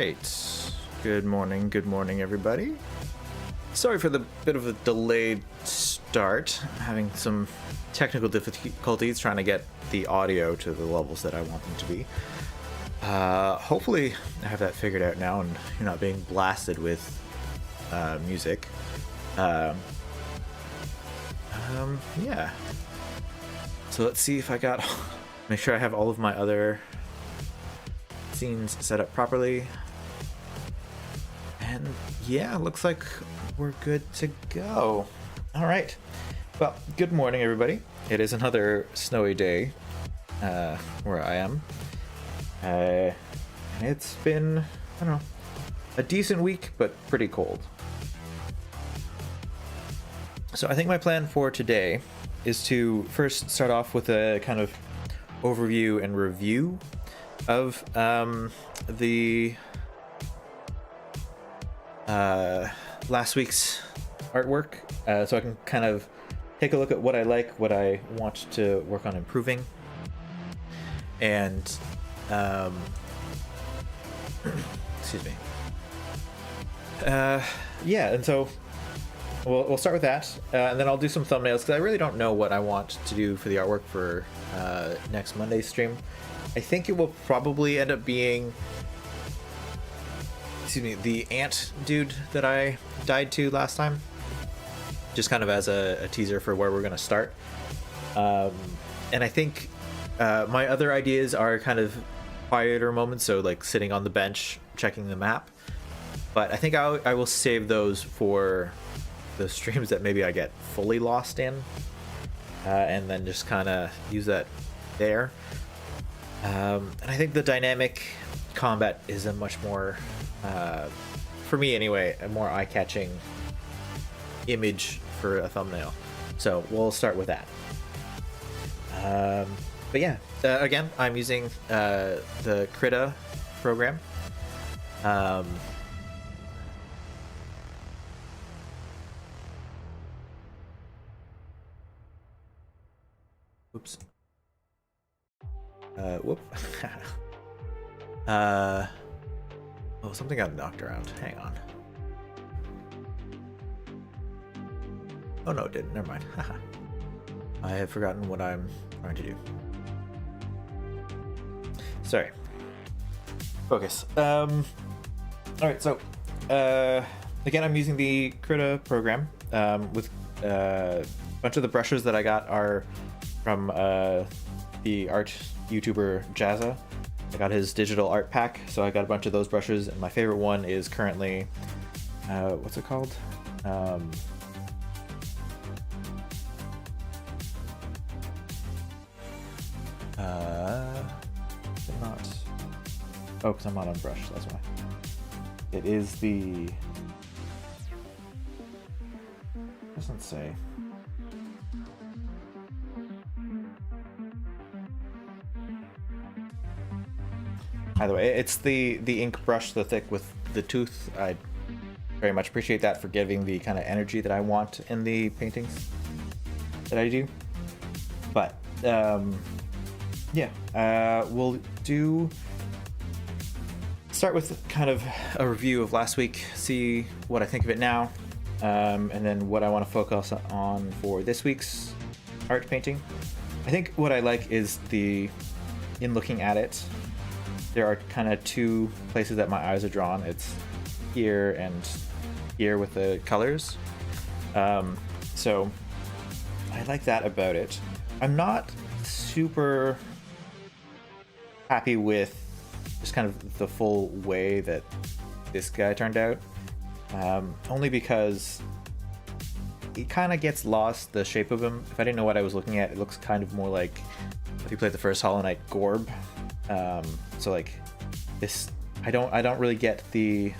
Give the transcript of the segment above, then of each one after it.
right. Good morning, everybody. Sorry for the bit of a delayed start. I'm having some technical difficulties trying to get the audio to the levels that I want them to be. Hopefully I have that figured out now and you're not being blasted with music. Yeah. So let's see if I got... Make sure I have all of my other scenes set up properly. And yeah, looks like we're good to go. All right. Well, good morning, everybody. It is another snowy day where I am. It's been, I don't know, a decent week, but pretty cold. So I think my plan for today is to first start off with a kind of overview and review of the last week's artwork, so I can kind of take a look at what I like, what I want to work on improving, and excuse me. Yeah, and so we'll start with that, and then I'll do some thumbnails because I really don't know what I want to do for the artwork for next Monday's stream. I think it will probably end up being, the ant dude that I died to last time, just kind of as a teaser for where we're going to start. And I think my other ideas are kind of quieter moments, so like sitting on the bench, checking the map. But I think I will save those for the streams that maybe I get fully lost in, and then just kind of use that there. And I think the dynamic combat is a much more, for me anyway, a more eye-catching image for a thumbnail. So we'll start with that. But yeah, again, I'm using the Krita program. Oops. Whoop. Oh, something got knocked around. Hang on. Oh no, it didn't. Never mind. I have forgotten what I'm trying to do. Sorry. Focus. Alright, so again, I'm using the Krita program with a bunch of the brushes that I got are from the art YouTuber Jazza. I got his digital art pack, so I got a bunch of those brushes, and my favorite one is currently what's it called? Not oh, because I'm not on brush, that's why. It is the, doesn't say. Either way, it's the ink brush, the thick with the tooth. I very much appreciate that for giving the kind of energy that I want in the paintings that I do. But yeah, we'll start with kind of a review of last week, see what I think of it now, and then what I want to focus on for this week's art painting. I think what I like is in looking at it, there are kind of two places that my eyes are drawn. It's here and here with the colors. So I like that about it. I'm not super happy with just kind of the full way that this guy turned out. Only because it kind of gets lost, the shape of him. If I didn't know what I was looking at, it looks kind of more like if you played the first Hollow Knight Gorb. So like this, I don't really get the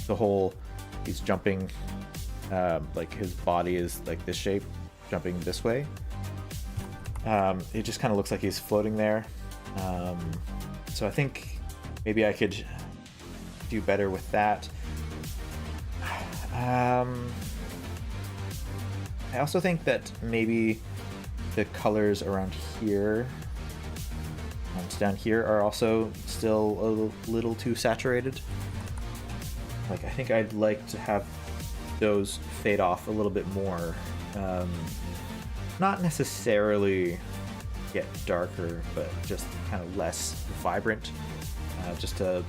whole, he's jumping, like his body is like this shape, jumping this way. It just kind of looks like he's floating there. So I think maybe I could do better with that. I also think that maybe the colors around here And down here are also still a little too saturated. Like, I think I'd like to have those fade off a little bit more. Not necessarily get darker, but just kind of less vibrant, just to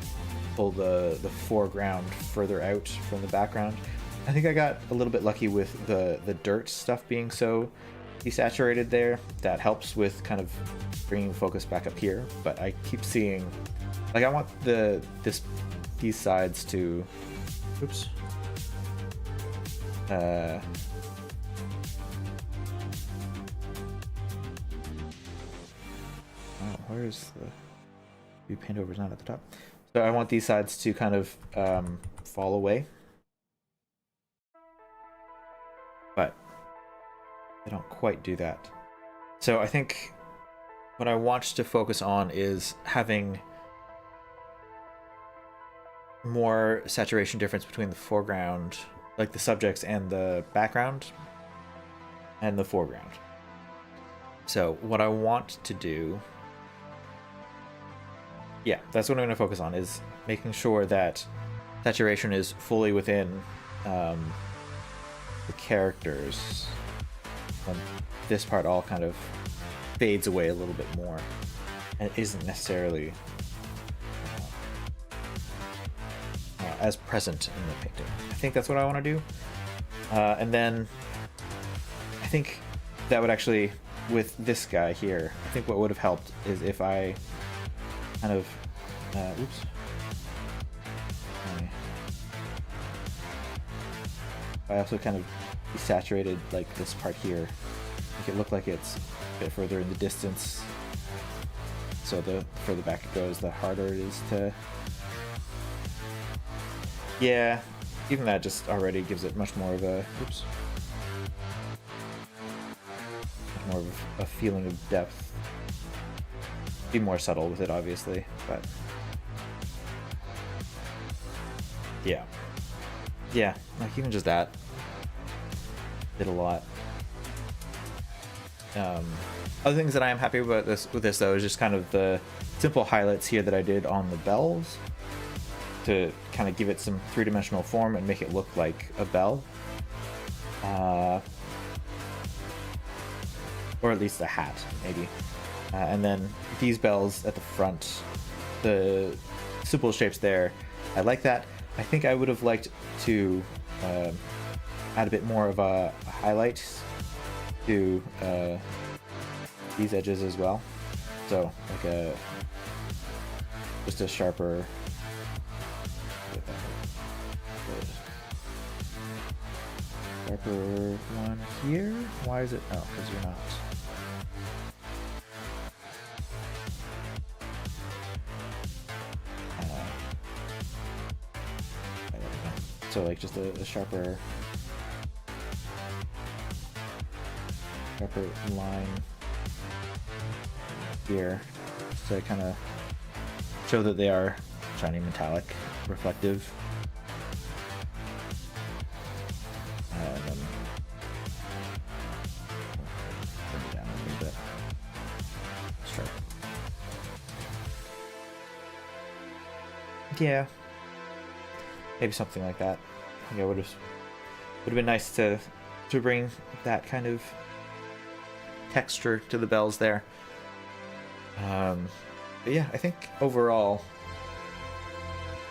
pull the foreground further out from the background. I think I got a little bit lucky with the dirt stuff being so desaturated there. That helps with kind of bringing focus back up here, but I keep seeing, like, I want these sides to, oops, oh, where's the view paint over is not at the top. So I want these sides to kind of fall away, but they don't quite do that. So I think what I want to focus on is having more saturation difference between the foreground, like the subjects, and the background and the foreground. So what I want to do, yeah, that's what I'm going to focus on, is making sure that saturation is fully within the characters. And this part all kind of fades away a little bit more and isn't necessarily as present in the painting. I think that's what I want to do. And then I think that would actually, with this guy here, I think what would have helped is if I kind of, oops. I also kind of desaturated like this part here, make it look like it's a bit further in the distance. So the further back it goes, the harder it is to. Yeah, even that just already gives it much more of a, oops, much more of a feeling of depth. Be more subtle with it, obviously, but yeah, like even just that did a lot. Other things that I am happy about with this though is just kind of the simple highlights here that I did on the bells to kind of give it some three-dimensional form and make it look like a bell, or at least a hat maybe. And then these bells at the front, the simple shapes there, I like that. I think I would have liked to add a bit more of a highlight to these edges as well. So like just a sharper one here. Why is it? Oh, because you're not. So like just a sharper line here to kind of show that they are shiny, metallic, reflective. And then bring it down a little bit. Sharp. Yeah. Maybe something like that. I think it would have been nice to bring that kind of texture to the bells there. But yeah, I think overall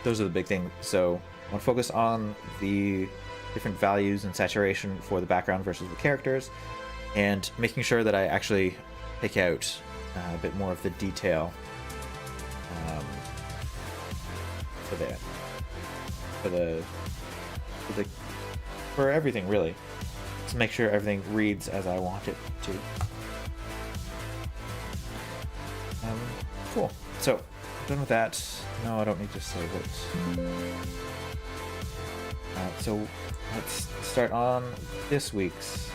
those are the big things. So I want to focus on the different values and saturation for the background versus the characters, and making sure that I actually pick out a bit more of the detail for everything, really, to make sure everything reads as I want it to. Cool. So done with that. No, I don't need to save it. So let's start on this week's.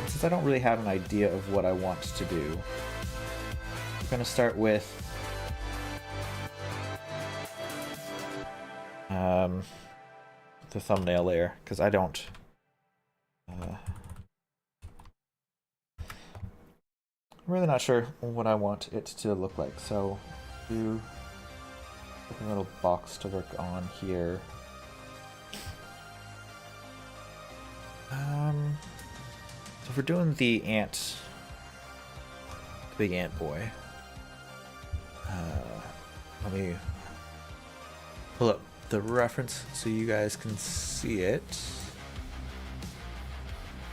Since I don't really have an idea of what I want to do, we're going to start with the thumbnail layer, because I don't I'm really not sure what I want it to look like, so do a little box to work on here. So if we're doing the ant, the big ant boy, let me pull up the reference so you guys can see it.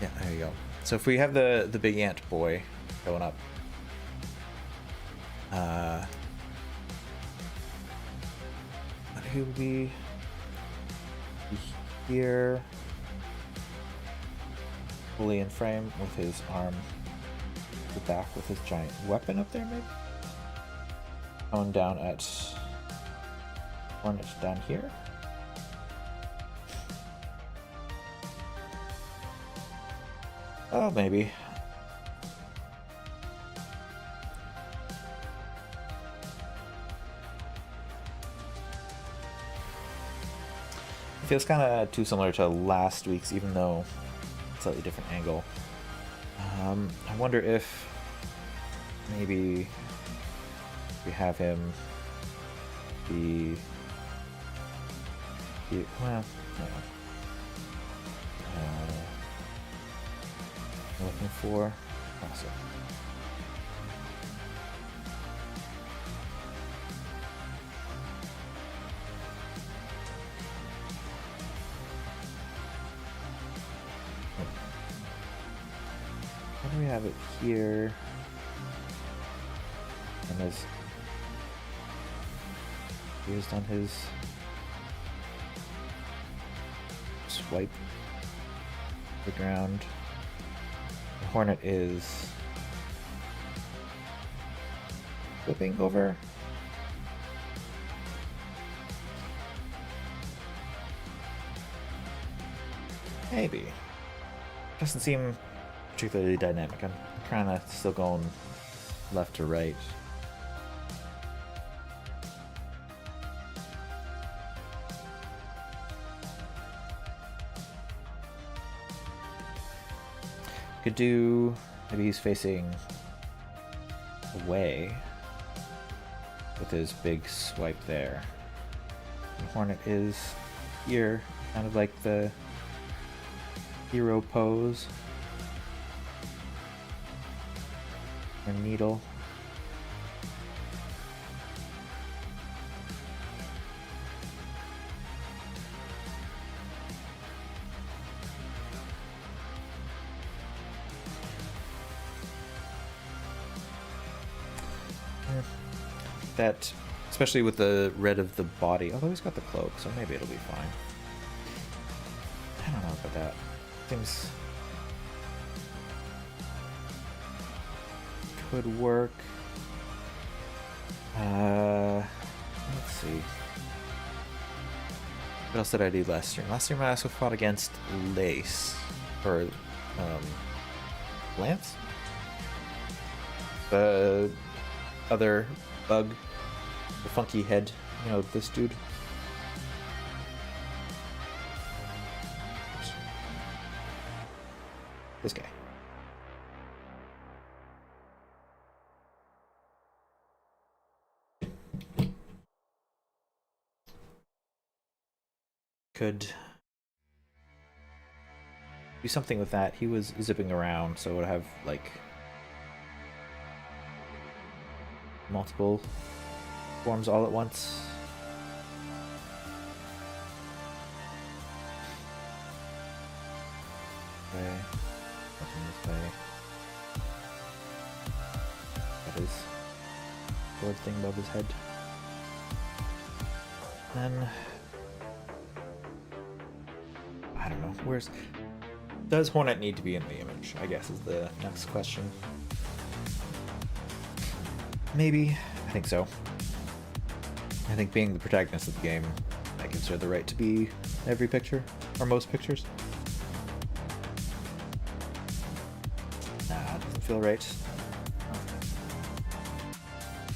Yeah, there you go. So if we have the big ant boy going up, he will be here, fully in frame with his arm to the back with his giant weapon up there, maybe? Going down at Hornet down here. Oh, maybe. It feels kind of too similar to last week's, even though slightly different angle. I wonder if maybe we have him be well, no. I'm looking for awesome. Why do we have it here? And there's he's done his swipe the ground. The Hornet is flipping over. Maybe. Doesn't seem particularly dynamic. I'm kind of still going left to right. Could do, maybe he's facing away with his big swipe there. And Hornet is here, kind of like the hero pose. Or needle. That, especially with the red of the body, although he's got the cloak, so maybe it'll be fine. I don't know about that. Seems could work. Let's see. What else did I do last year? Last year I also fought against Lace, or Lance? The other bug, the funky head, you know, this dude. This guy. Could do something with that. He was zipping around, so it would have like multiple forms all at once. Okay, nothing this way. Got his sword thing above his head. Then I don't know. Where's does Hornet need to be in the image? I guess is the next question. Maybe. I think so. I think being the protagonist of the game, I consider the right to be every picture, or most pictures. Nah, it doesn't feel right.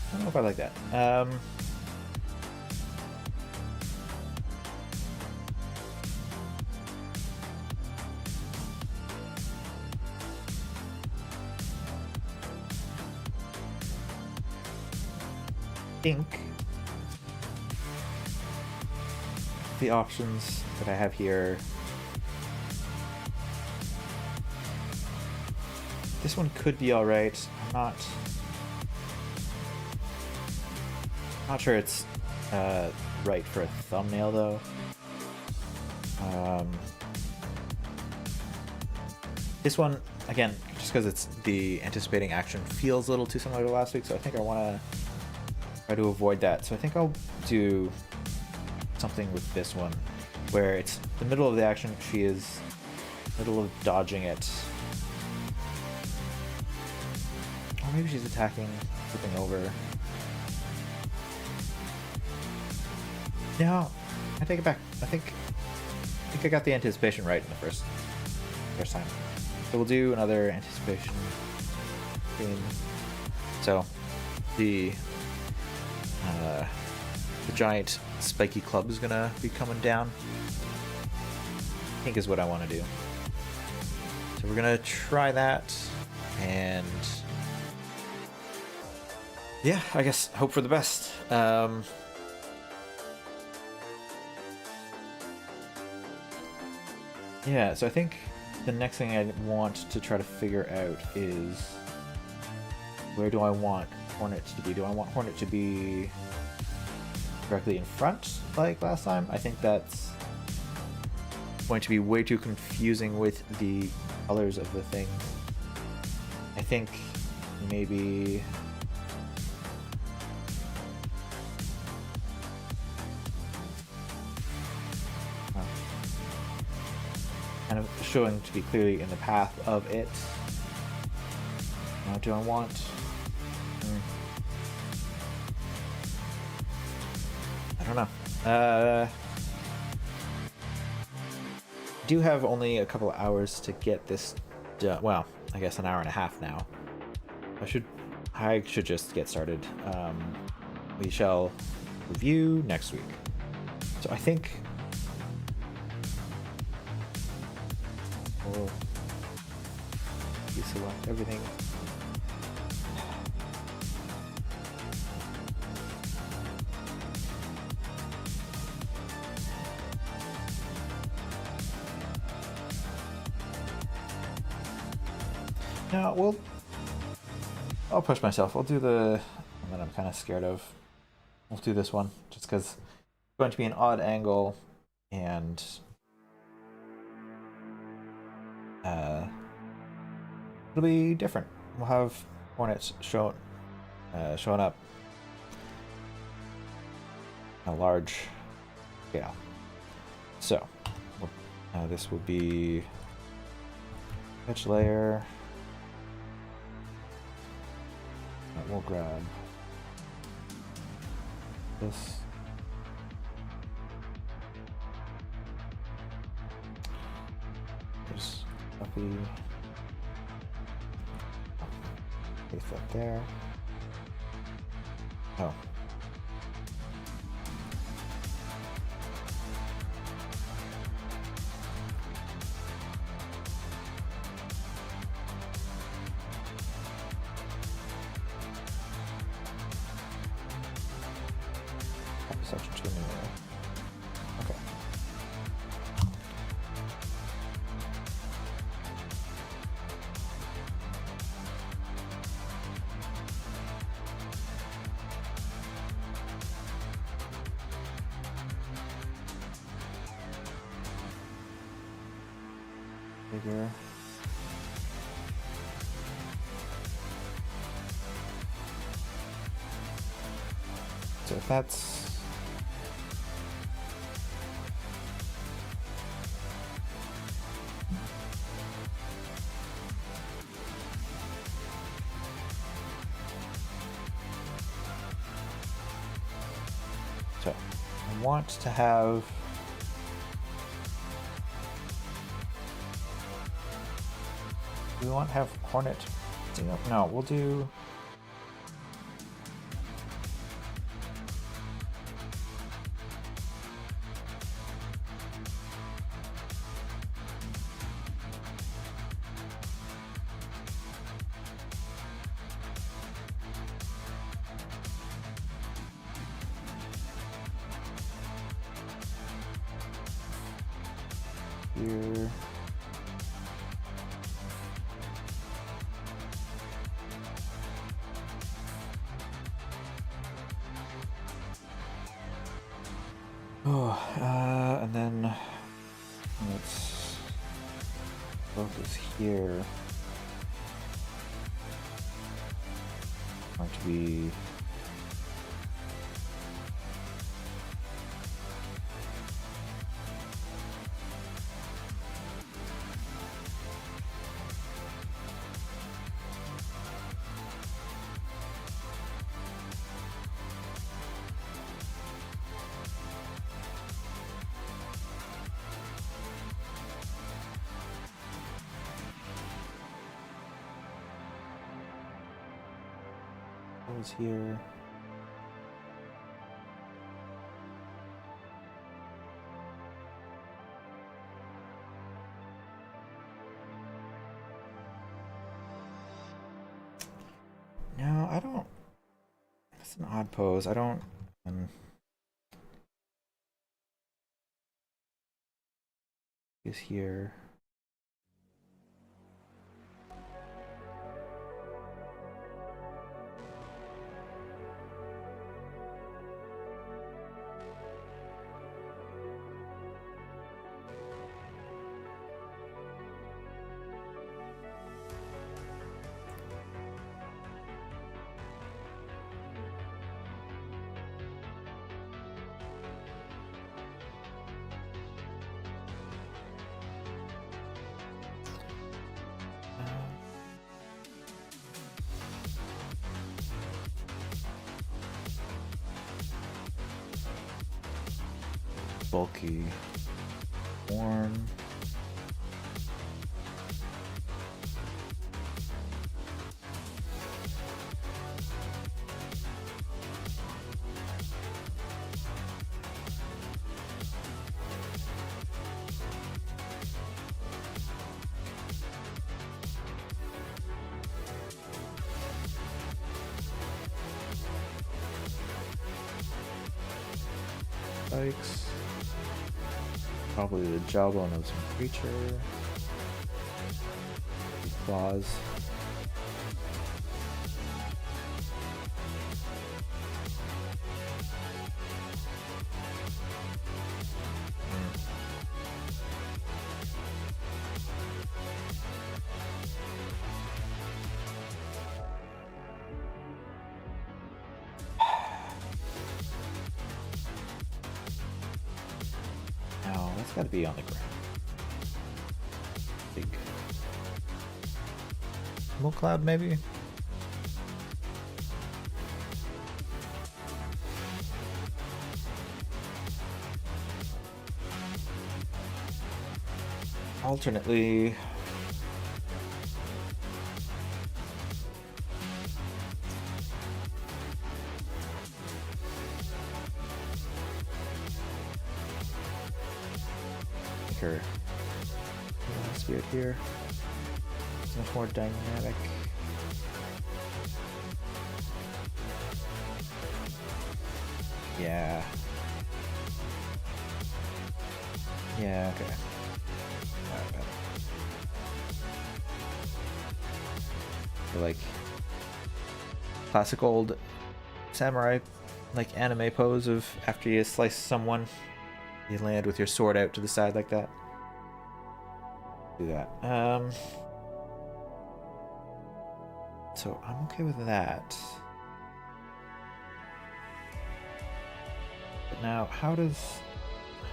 I don't know if I like that. think the options that I have here, this one could be alright. I'm not sure it's right for a thumbnail though. This one, again, just because it's the anticipating action, feels a little too similar to last week, so I think I want to try to avoid that. So I think I'll do something with this one, where it's the middle of the action, she is middle of dodging it. Or maybe she's attacking, flipping over. No, I take it back. I think I got the anticipation right in the first time. So we'll do another anticipation theme. So the giant spiky club is gonna be coming down, I think is what I want to do. So we're gonna try that, and yeah, I guess hope for the best. Yeah, so I think the next thing I want to try to figure out is, where do I want Hornet to be? Do I want Hornet to be directly in front like last time? I think that's going to be way too confusing with the colors of the thing. I think maybe kind of showing to be clearly in the path of it. What do I want? I don't know. Do have only a couple of hours to get this done. Well, I guess an hour and a half now. I should just get started. We shall review next week. So I think we'll deselect everything. No, I'll push myself. I'll do the one that I'm kind of scared of. We'll do this one just because it's going to be an odd angle, and it'll be different. We'll have Hornets showing up a large scale. So this will be edge layer. We'll grab this. There's Puppy. Place that there. Oh. Section 2 anyway. Okay. Bigger. So if that's so I want to have we want to have Hornet. No, we'll do here. Oh, and then let's focus here. Going to be here. No, I don't. That's an odd pose. I don't. Is here. Bulky, warm. Spikes. Probably the jawbone of some creature. Claws. No, that's got to be on the ground. Big smoke cloud, maybe. Alternately, her spirit here. It's much more dynamic. Yeah. Yeah, okay. Alright. Like classic old samurai like anime pose of after you slice someone, you land with your sword out to the side like that. Do that. So I'm okay with that. But now, how do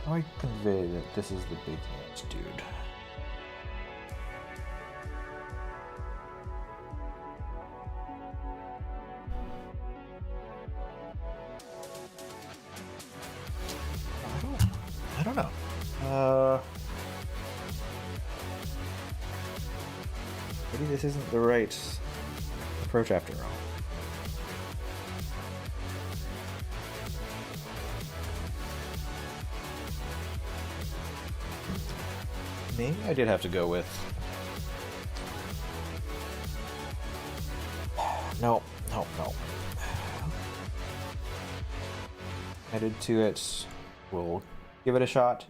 I convey that this is the big dude? I don't know. Maybe this isn't the right approach after all. Maybe I did have to go with... No. Headed to it. We'll give it a shot.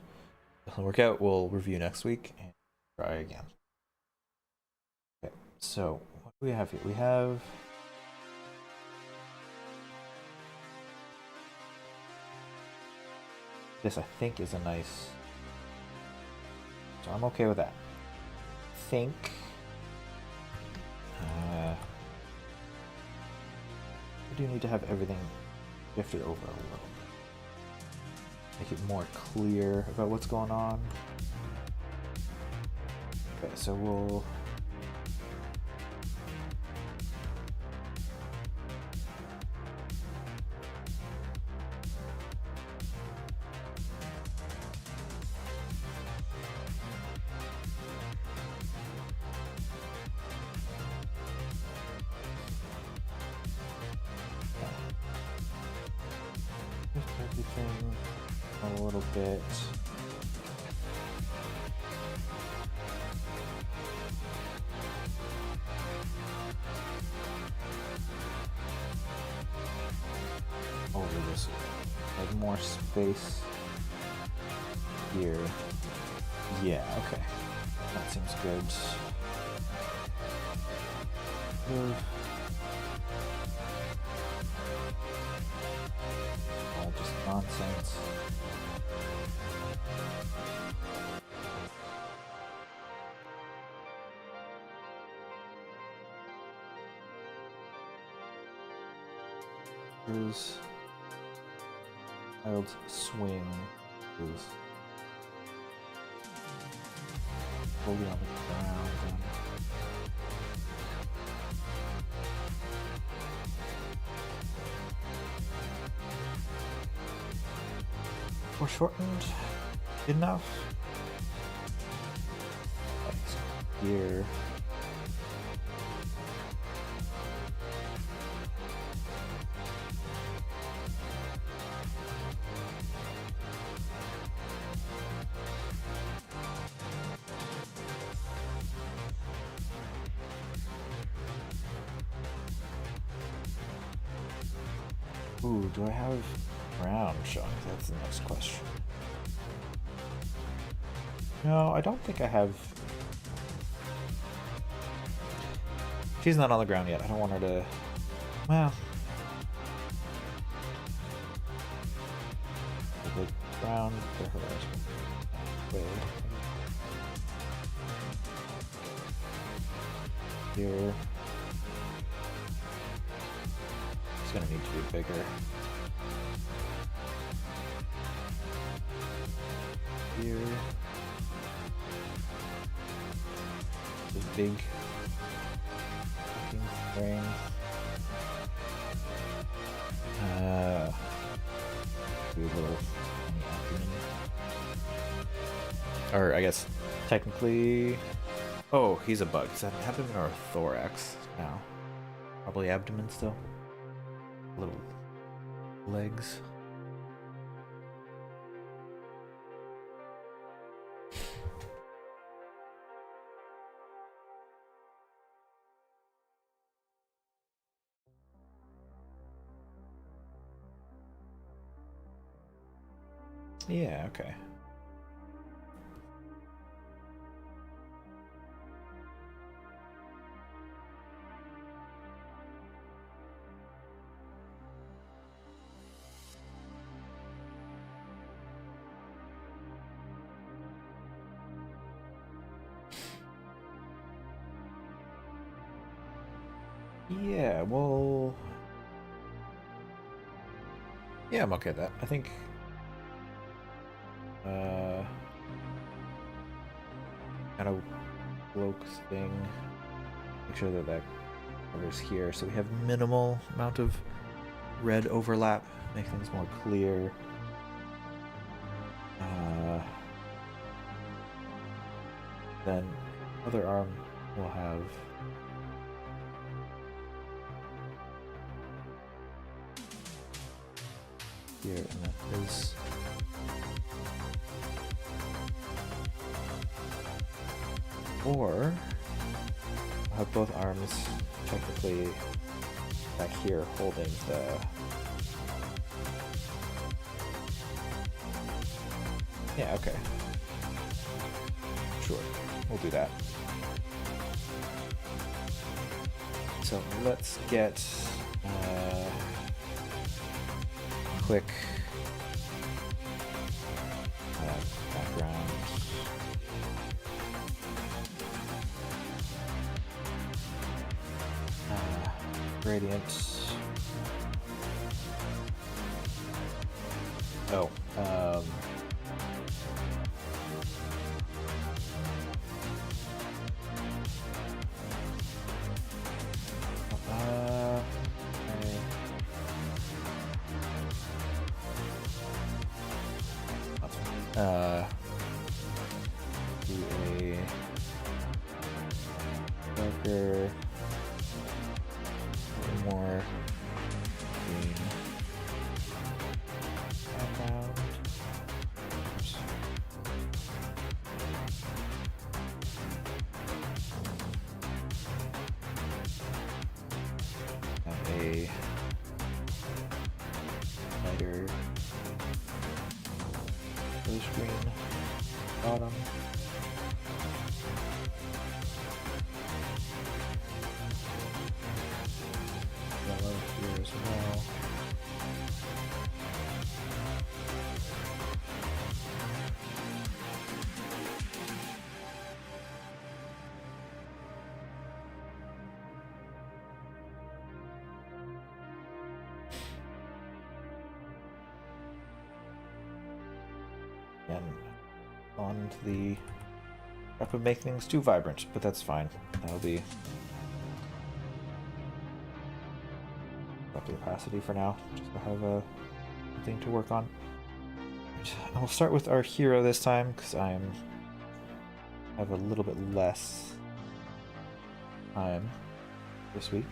doesn't work out, we'll review next week and try again. Okay, so what do we have here? We have this, I think, is a nice, so I'm okay with that. I think we do need to have everything shifted over a little bit. Make it more clear about what's going on. Okay, so we'll shift everything a little bit. Over this way. Like more space here. Yeah, okay. That seems good. All just nonsense. Here's child's swing is fully on the ground. Foreshortened enough. Okay, so here. Ooh, do I have brown showing? That's the next question. No, I don't think I have. She's not on the ground yet. I don't want her to. Well. The brown for her. Wait. Here. It's gonna need to be bigger. Here. This big looking frame. Do a little abdomen. Or I guess technically. Oh, he's a bug. Is that an abdomen or a thorax now? Probably abdomen still. Little legs. Yeah, okay. Yeah, well... Yeah, I'm okay with that. I think... kind of cloak thing. Make sure that that covers here, so we have minimal amount of red overlap. Make things more clear. Then other arm will have here, and then his or I'll have both arms technically back here holding the yeah, okay. we'll do that. So let's get quick background. Gradient. Oh, do a darker, more green background. Oops. Have a lighter blue screen bottom. Yellow here as well. And on to the that would make things too vibrant, but that's fine. That'll be up to opacity for now, just to have a thing to work on. I'll start with our hero this time because I have a little bit less time this week.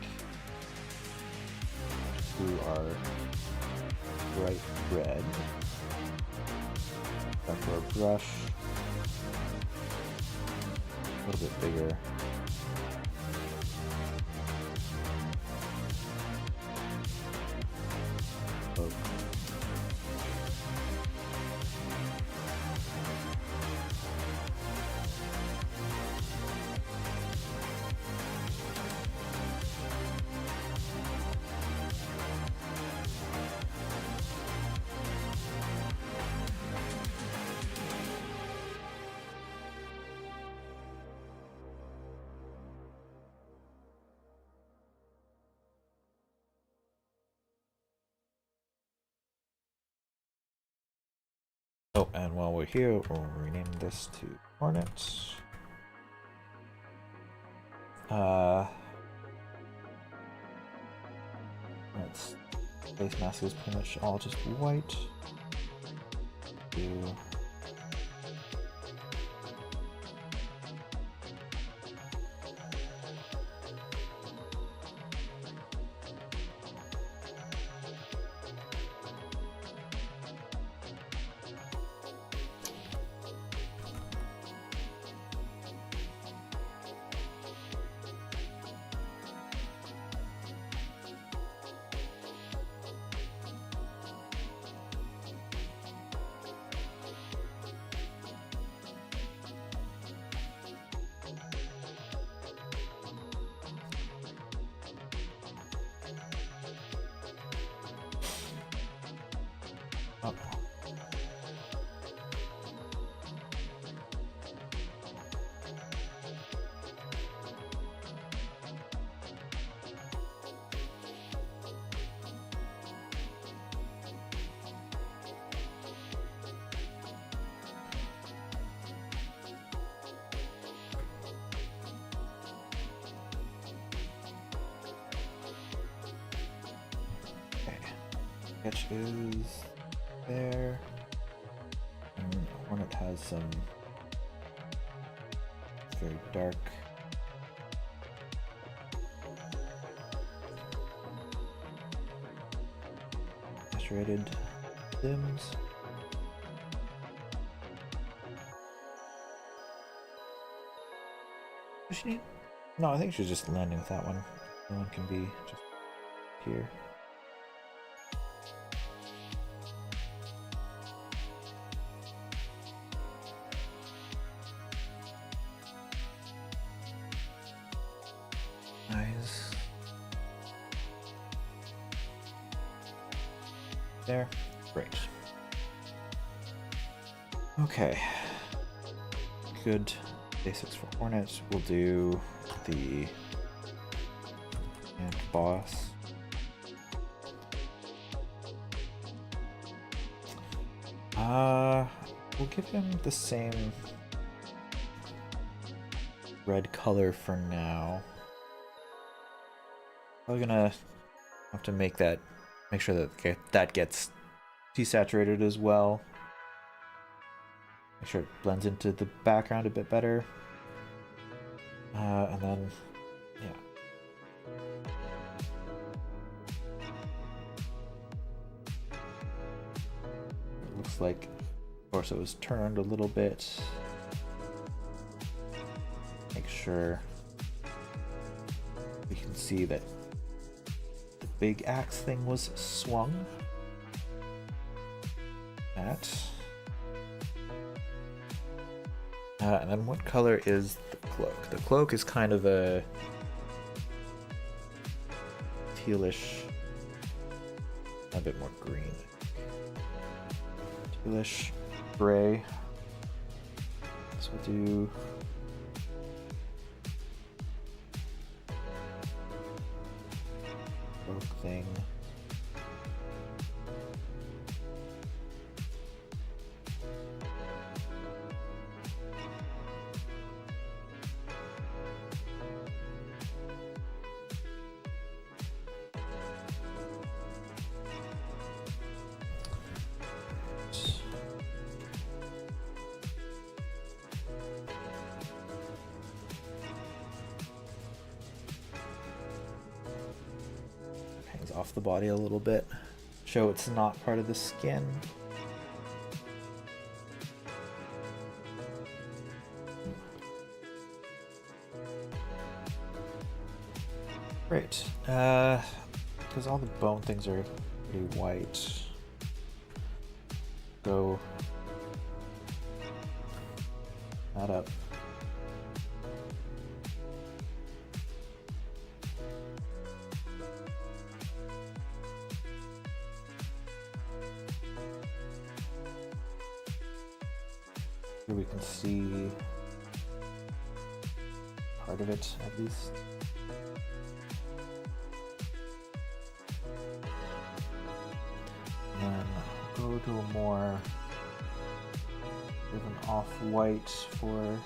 Do our bright red. Back to our brush. A little bit bigger. Oh. Oh, and while we're here, we'll rename this to Hornet. Its face mask is pretty much all just white. Do oh. Okay. Sketch is there. And Hornet has some very dark saturated limbs. Does she need? No, I think she's just landing with that one. The one can be just here. Eyes. There. Great. Okay. Good basics for Hornet. We'll do the and boss. We'll give him the same red color for now. Probably gonna have to make sure that that gets desaturated as well. Make sure it blends into the background a bit better. And then, yeah. It looks like torso is turned a little bit. Make sure we can see that the big axe thing was swung. That. And then what color is the cloak? The cloak is kind of a tealish, a bit more green. Tealish gray. So we'll do cloak thing. Off the body a little bit, show it's not part of the skin. Great, because all the bone things are pretty white. Go that up. Here we can see part of it at least. And then go to a more of an off-white for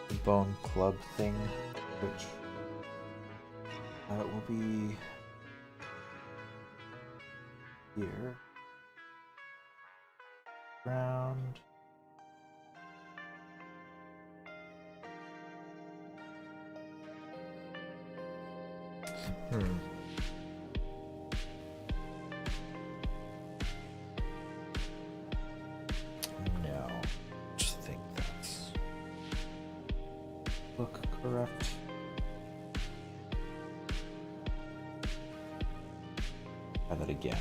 the bone club thing, which will be here. Round. No. Just think that's look correct. Try that again.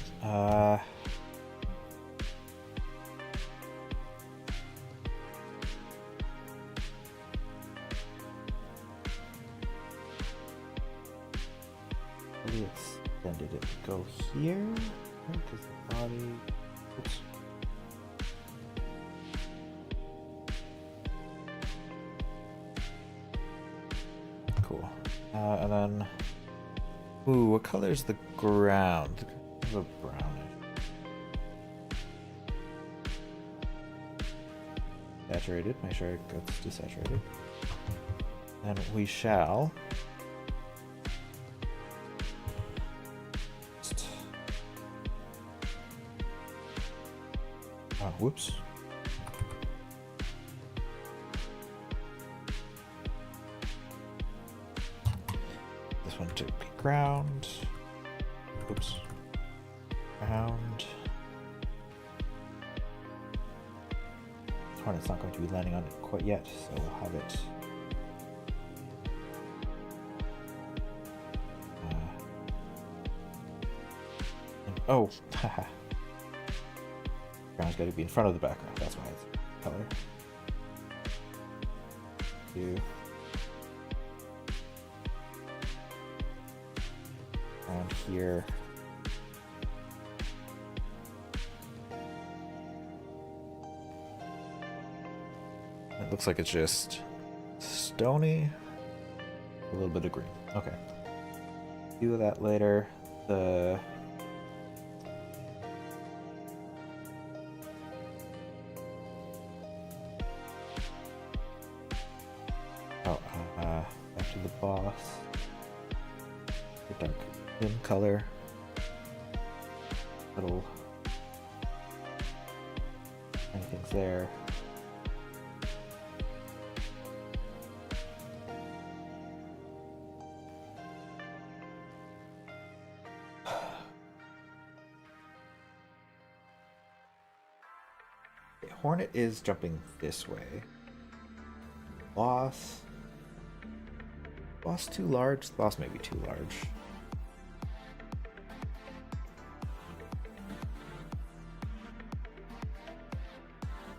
Really extended it. Go here because the body. Oops. Cool. And then. Ooh, what color is the ground? Kind of a brownish. Saturated. Make sure it gets desaturated. And we shall. Oh, whoops. This one to be ground. Oops. Ground. Hornet's not going to be landing on it quite yet, so we'll have it. Oh, haha. Background's got to be in front of the background. That's why it's color. Around here. It looks like it's just stony, a little bit of green. Okay. Do that later. The back to the boss. The dark rim color. Little anything's there. Hornet is jumping this way. Boss too large? Boss may be too large.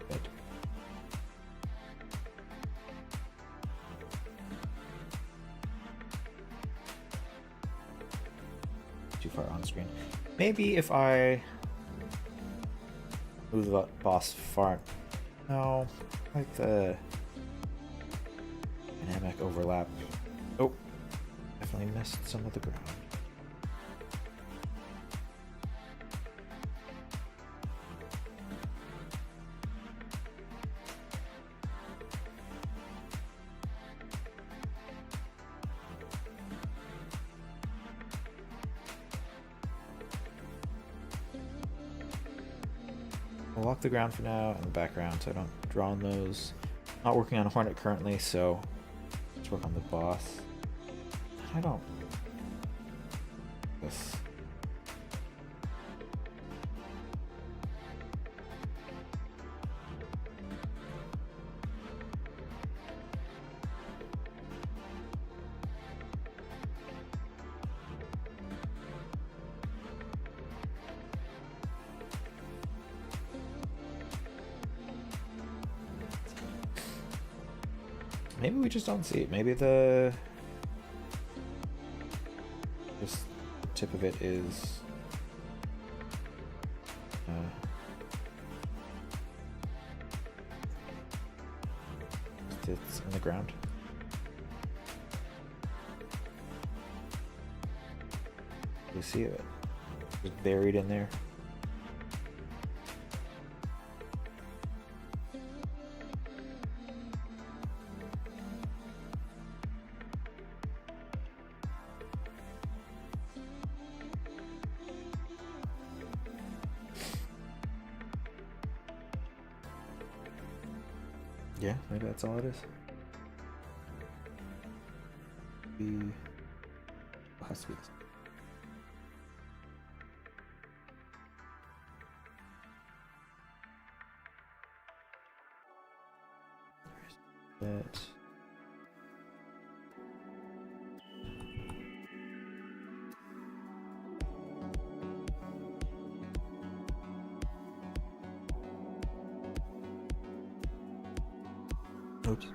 Good. Too far on screen. Maybe if I move the boss far. No, like the dynamic overlap. Oh, definitely missed some of the ground. I'll walk the ground for now in the background so I don't draw on those. Not working on a Hornet currently, so let's work on the boss. I don't. This. Maybe we just don't see it. Maybe the just the tip of it is it's in the ground. You see it? It's buried in there. Yeah, maybe that's all it is. Has to be this. That. Oops.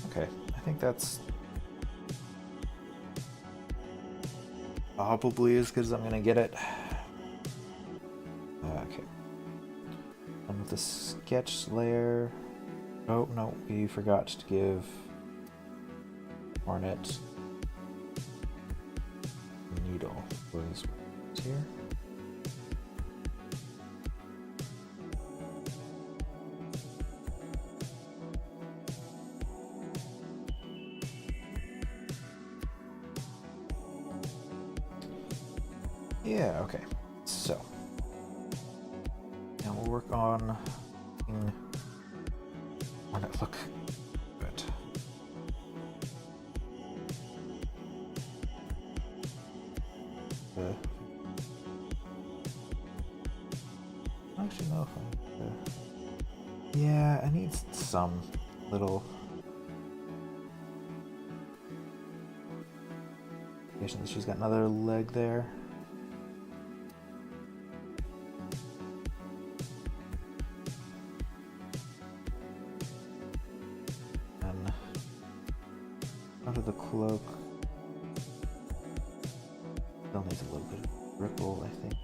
Okay, I think that's probably as good as I'm gonna get it. Okay. And with the sketch layer. Oh no, we forgot to give Hornet needle was here. Yeah, okay. So now we'll work on it look good. Yeah, I need some little indication that she's got another leg there. And under the cloak, still needs a little bit of ripple, I think.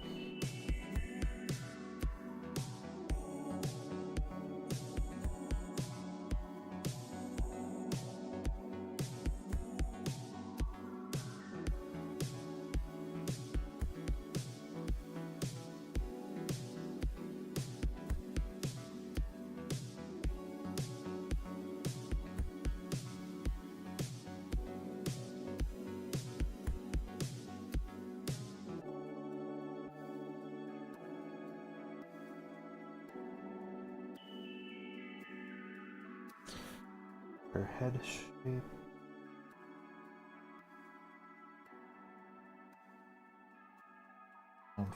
Her head shape. And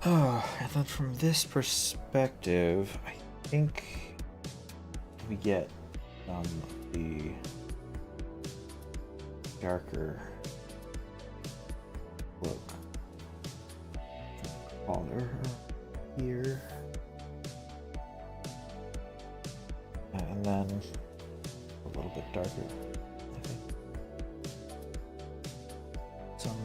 and then from this perspective, I think we get the darker look. Collar here, and then a little bit darker, I think. Some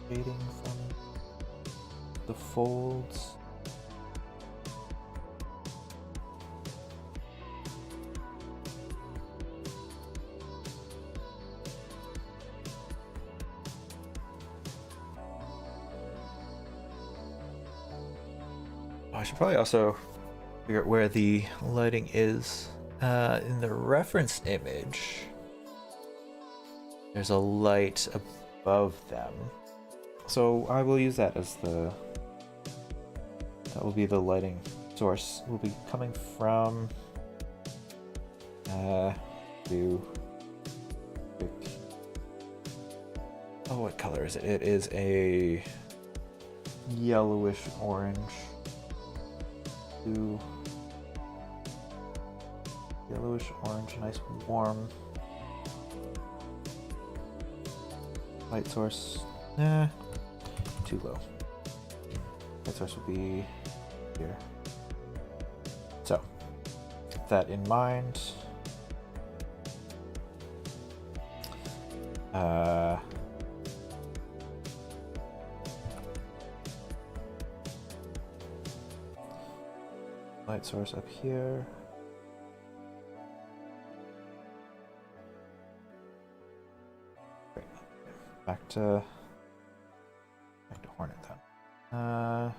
shading from the folds. I should probably also figure out where the lighting is. In the reference image, there's a light above them. So I will use that as that will be the lighting source. Will be coming from oh, what color is it? It is a yellowish orange. Yellowish orange, nice warm light source. Too low. Light source will be here. So, keep that in mind. Light source up here. Great. Back to Hornet then.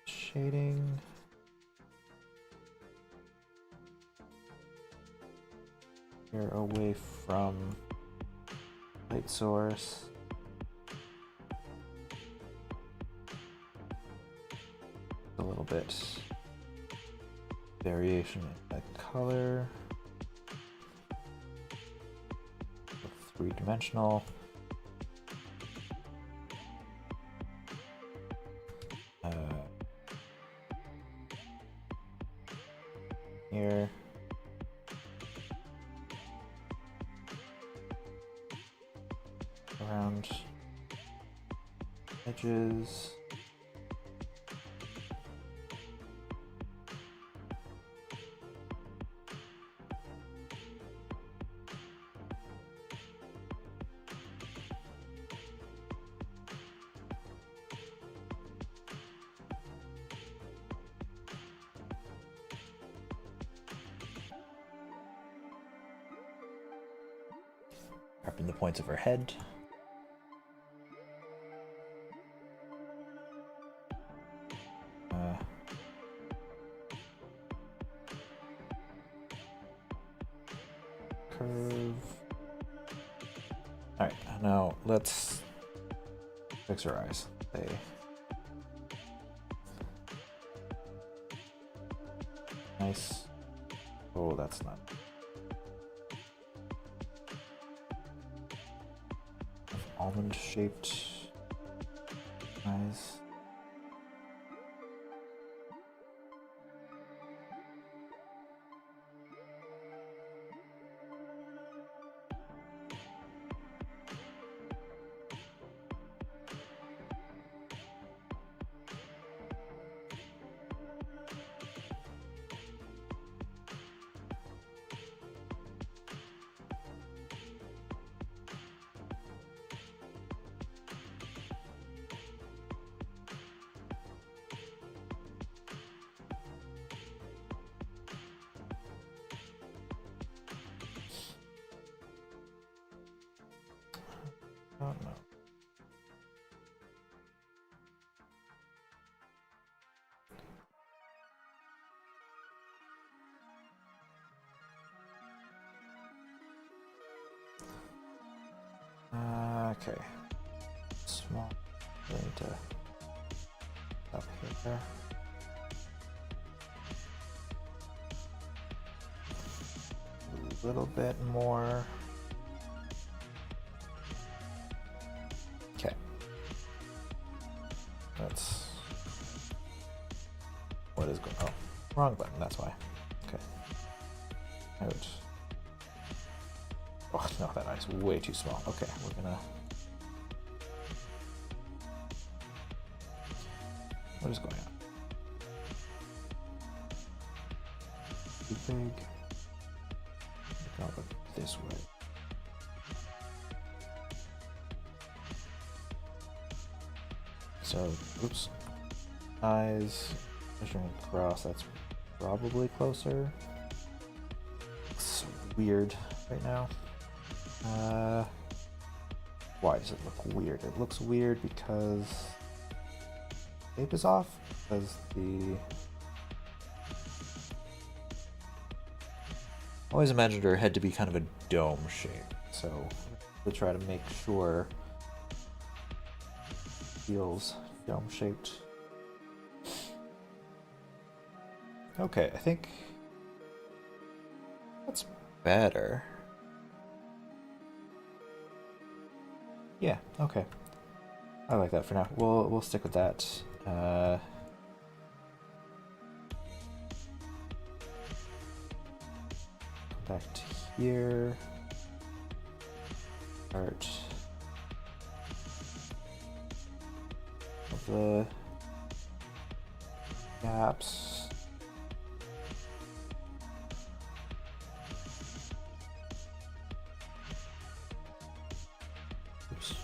Shading. Here away from light source. A little bit variation in the color. Three-dimensional. Here. Around edges. Sharpen the points of her head. Curve. Alright, now let's fix her eyes. Nice. Oh, that's not. Almond shaped eyes. Oh no. Okay. Small. We need to up here. A little bit more. Okay. That's what is going. Oh, wrong button. That's why. Okay. Out. Oh no, that eye's way too small. Okay, we're gonna. What is going on? Too big. I'll go this way. So, oops. Eyes. Measuring across. That's probably closer. Looks weird right now. Why does it look weird? It looks weird because shape is off. Because the always imagined her head to be kind of a dome shape, so we'll try to make sure it feels dome shaped. Okay, I think that's better. Yeah, okay. I like that for now. We'll stick with that. Back to here. Start of the gaps. Oops.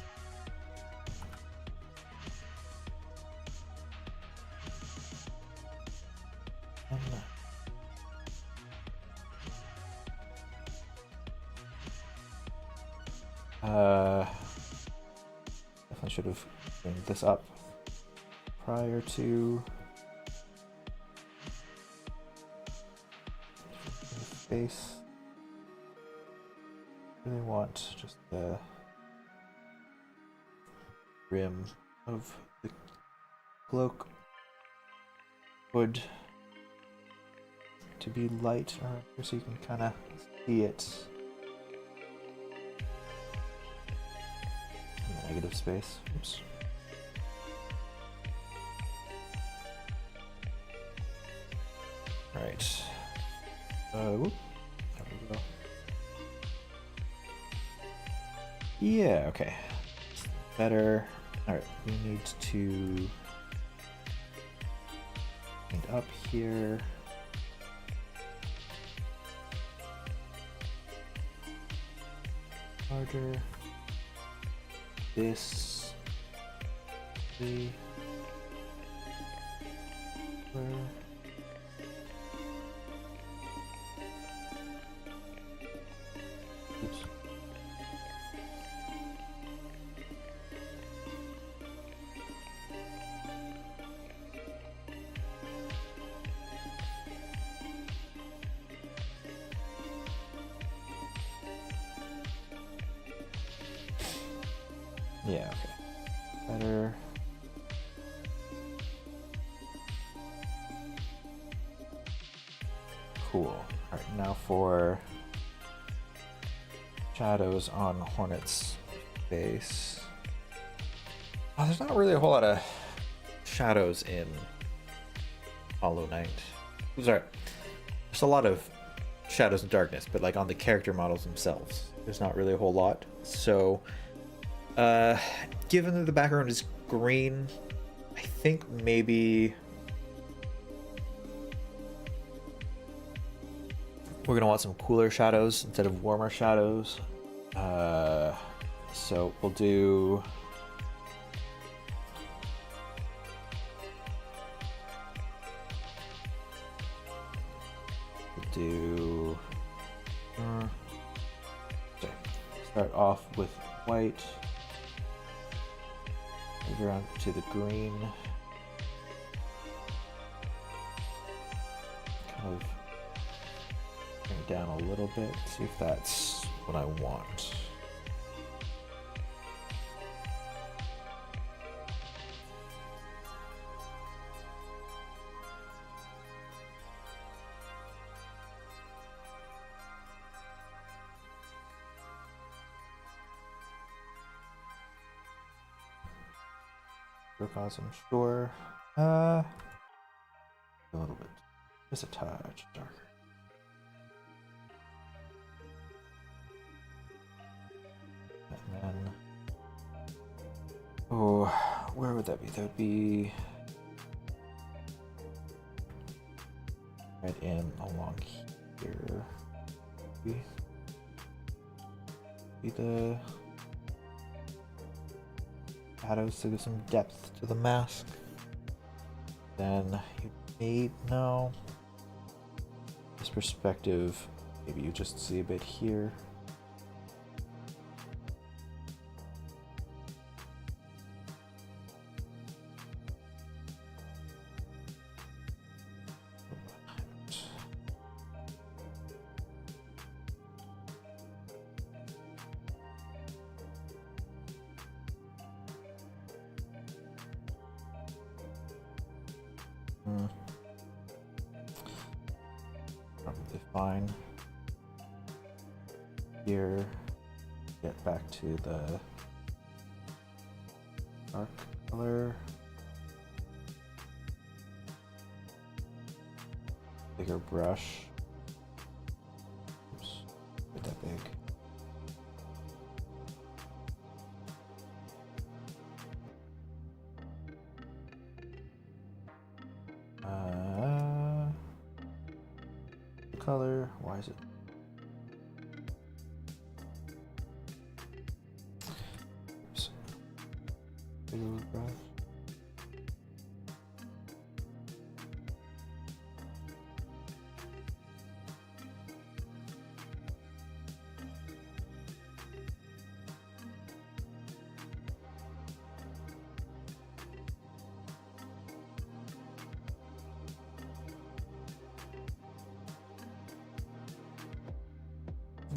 Definitely should have bring this up prior to face. Really want just the rim of the cloak hood to be light around here so you can kind of see it. Negative space. Oops. All right. Whoop. There we go. Yeah. Okay. Better. All right. We need to end up here. Larger. This. Where? Oops. Yeah, okay. Better. Cool. Alright, now for shadows on Hornet's face. Oh, there's not really a whole lot of shadows in Hollow Knight. Sorry. There's a lot of shadows and darkness, but like on the character models themselves, there's not really a whole lot. So, given that the background is green, I think maybe we're gonna want some cooler shadows instead of warmer shadows. So we'll do start off with white, move around to the green, kind of bring it down a little bit, see if that's what I want. Cause I'm sure. A little bit. Just a touch darker. And then. Oh, where would that be? That would be. Right in along here. Be the shadows to give some depth to the mask. Then you may know this perspective. Maybe you just see a bit here. Probably fine. Here, get back to the dark color. Bigger brush. Oops, not that big. Color. Why is it? Oops. Bigger brush.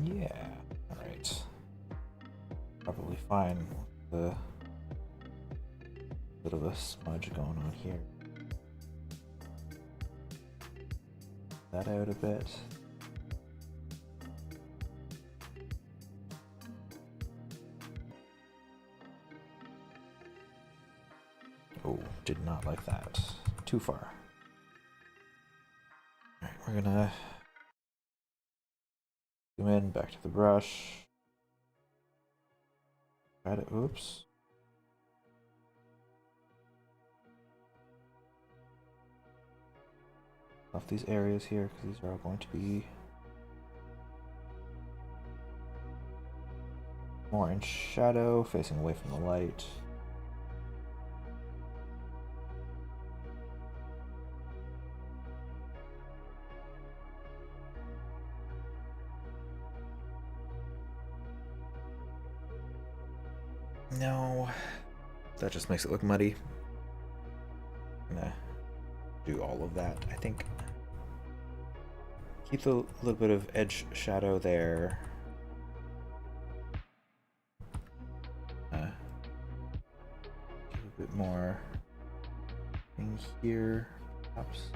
Yeah, alright. Probably fine with the bit of a smudge going on here. That out a bit. Oh, did not like that. Too far. Alright, we're gonna zoom in, back to the brush. Try to, oops. Off these areas here, because these are all going to be more in shadow, facing away from the light. No, that just makes it look muddy. I'm gonna do all of that, I think. Keep a little bit of edge shadow there. bit more thing here, perhaps.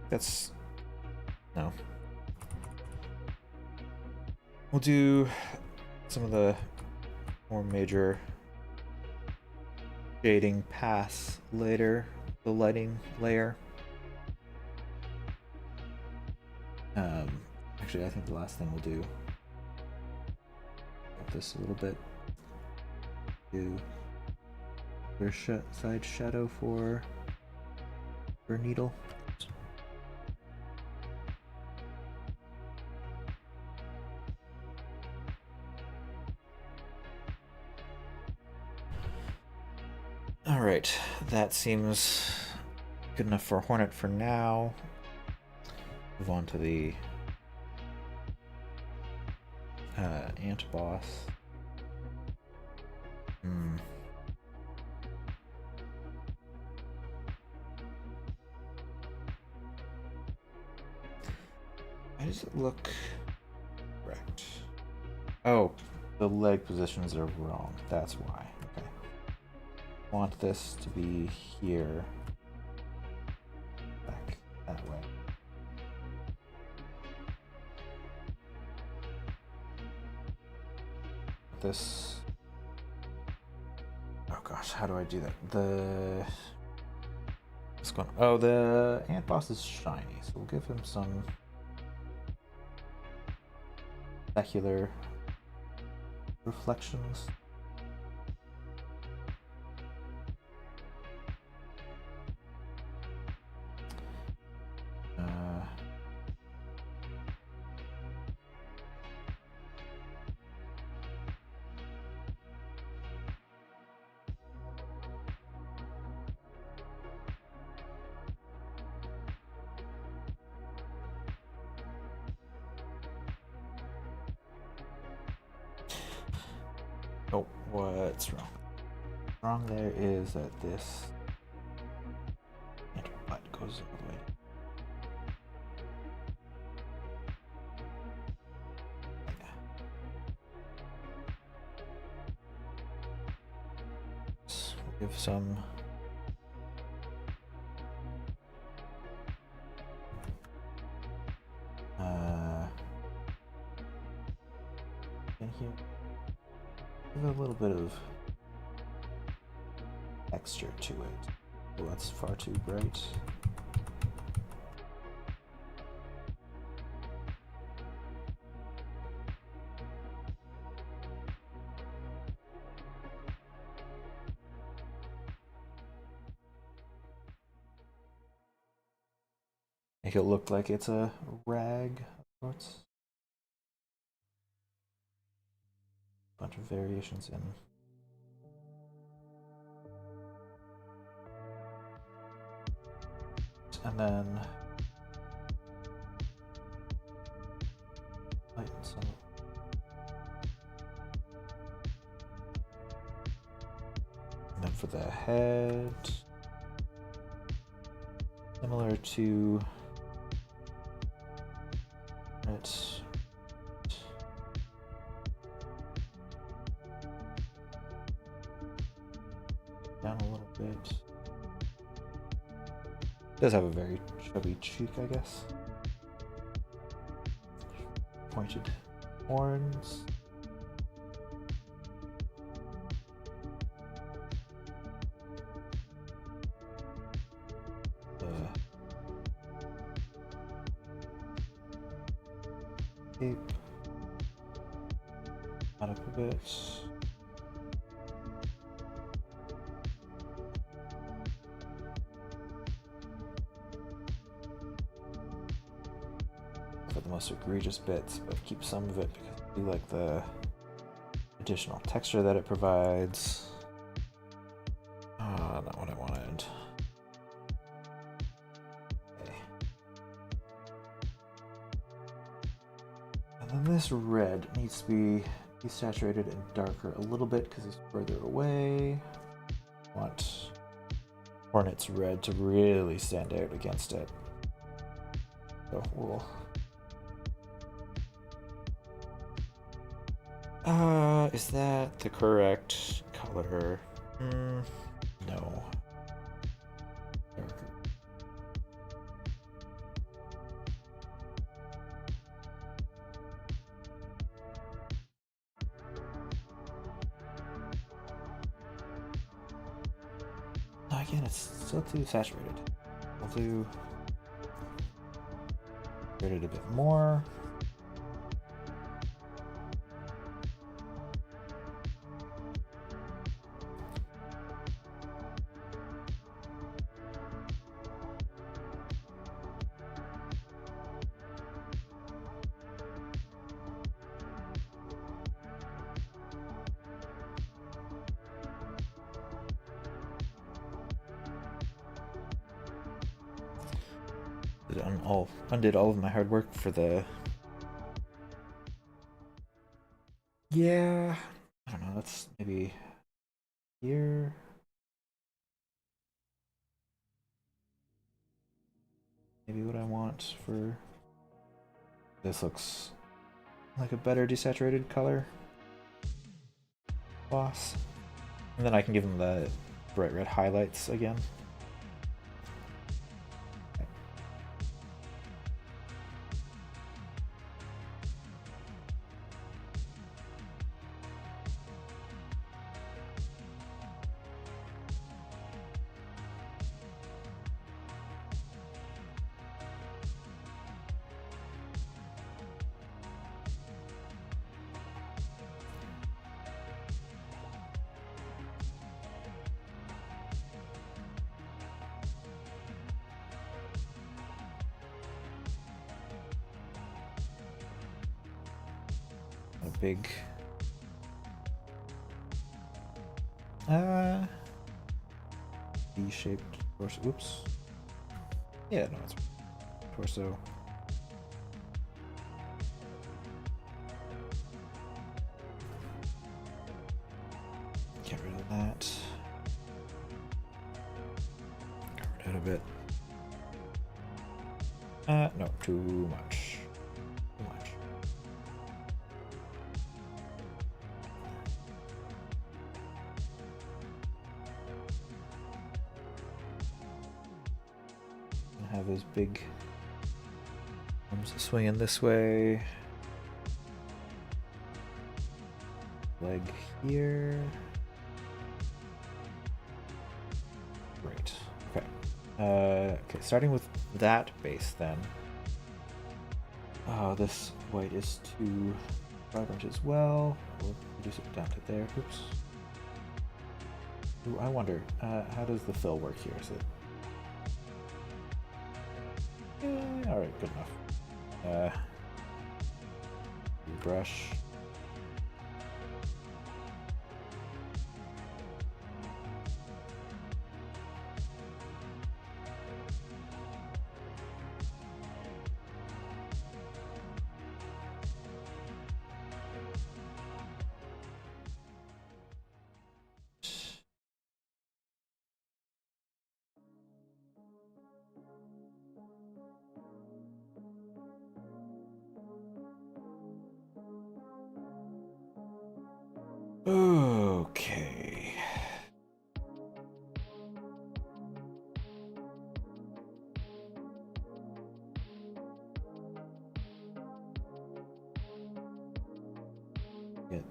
That's no. We'll do some of the more major shading paths later, the lighting layer. Actually, I think the last thing we'll do, up this a little bit, do their side shadow for needle. All right, that seems good enough for Hornet for now. Move on to the ant boss. Why does it look correct? Oh, the leg positions are wrong. That's why. Okay. Want this to be here. Back that way. This. Oh gosh, how do I do that? What's going on? Oh, the ant boss is shiny, so we'll give him some specular reflections. Oh, what's wrong? Wrong there is that this butt goes all the way. So we'll give some in here. Give a little bit of texture to it. Oh, that's far too bright. Make it look like it's a rag of sorts. Bunch of variations in. And then lighten some. And then for the head, similar to it. Down a little bit. Does have a very chubby cheek, I guess. Pointed horns. Cape. Add up a bit. The most egregious bits, but keep some of it because I do like the additional texture that it provides. Not what I wanted. Okay. And then this red needs to be desaturated and darker a little bit because it's further away. I want Hornet's red to really stand out against it. So we'll Is that the correct color? No. Again, it's still too saturated. I'll do it a bit more. Undid all of my hard work for the... Yeah, I don't know, that's maybe here. Maybe what I want for... This looks like a better desaturated color. Boss. And then I can give them the bright red highlights again. A big V-shaped torso. Oops. Yeah, no, it's torso. Get rid of that. Cover it out a bit. No, too much. Too much. Have his big arms swinging this way. Leg here. Great. Okay. Okay, starting with that base then. Oh, this white is too vibrant as well. We'll reduce it down to there. Oops. Ooh, I wonder, how does the fill work here? Is it... Alright, good enough. Brush. Okay. Get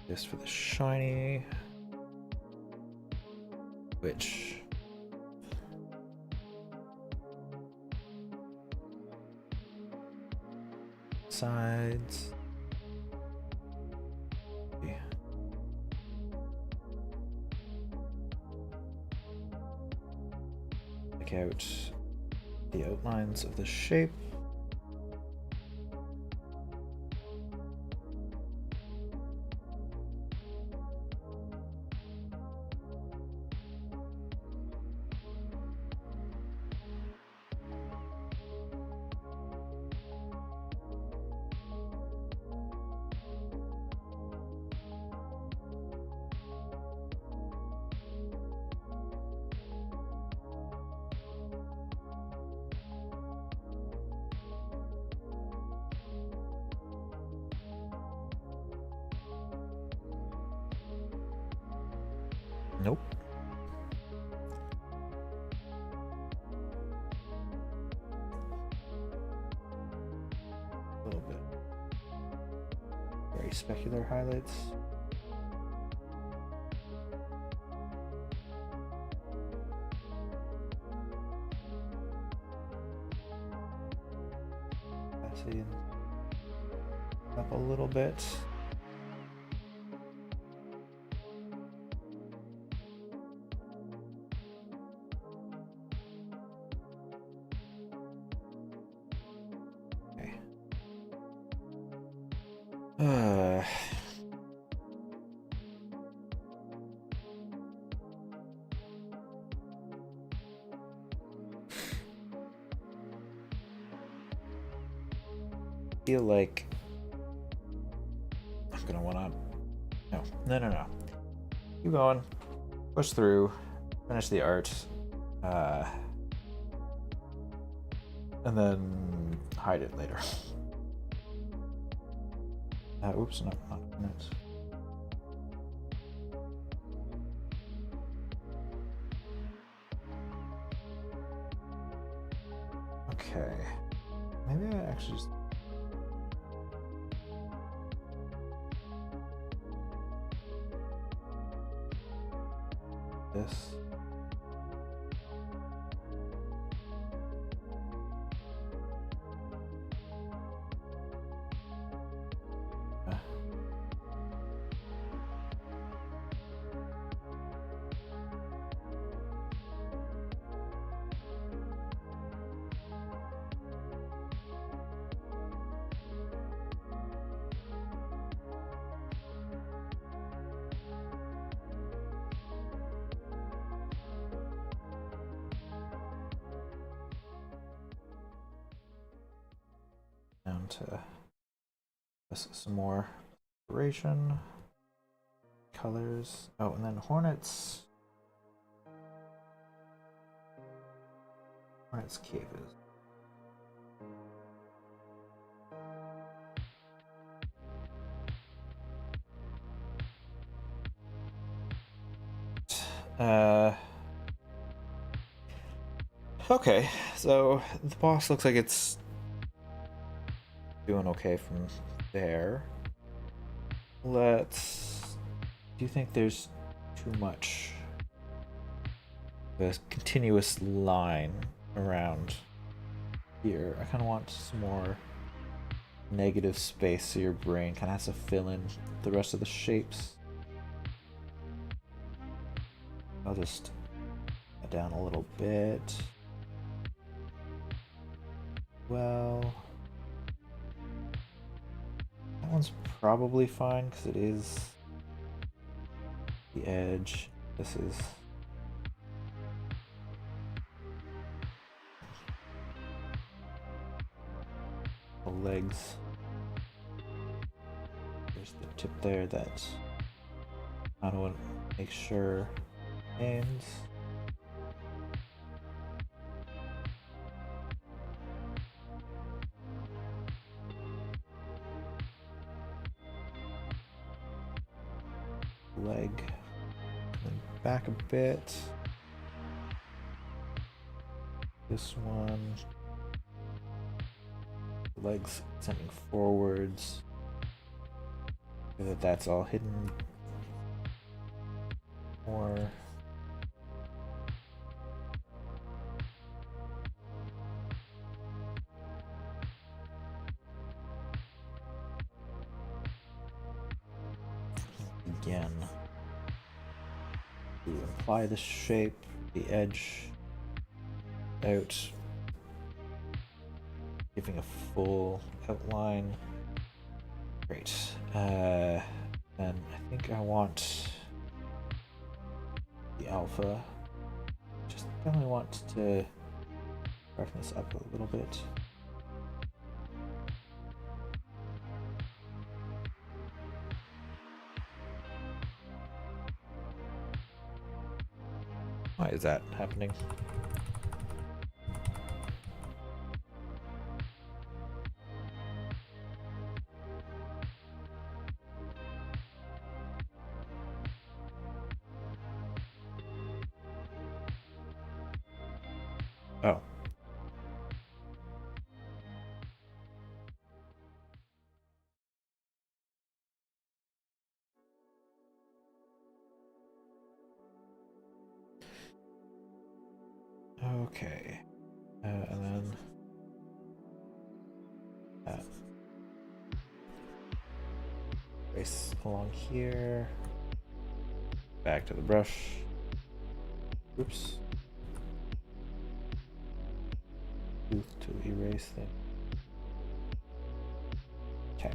this for the shiny, which sides. Pick out the outlines of the shape. Nope. A little bit. Very specular highlights. Up a little bit. Okay. Feel like I'm gonna wanna no. Keep going. Push through. Finish the art. And then hide it later. Oops, no, not it. Okay. Maybe I actually just this. Down to some more inspiration, colors. Oh, and then Hornet's cave is. Okay, so the boss looks like it's doing okay from there. Do you think there's too much of a continuous line around here? I kind of want some more negative space so your brain kind of has to fill in the rest of the shapes. I'll just cut down a little bit. Well, that one's probably fine because it is the edge. This is the legs. There's the tip there that I don't want to make sure ends. Leg, and back a bit. This one, legs sending forwards, so that that's all hidden more. Again, to apply the shape, the edge out, giving a full outline. Great. Then I think I want the alpha. Just definitely want to roughen this up a little bit. Why is that happening? Oh. Okay. And then trace along here. Back to the brush. Oops. Tooth to erase thing. Okay.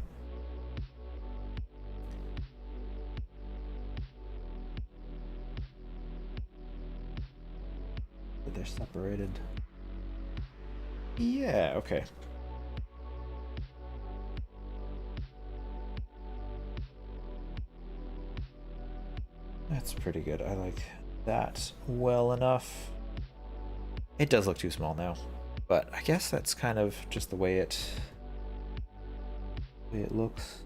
But they're separated. Yeah, okay. That's pretty good. I like that well enough. It does look too small now, but I guess that's kind of just the way it looks.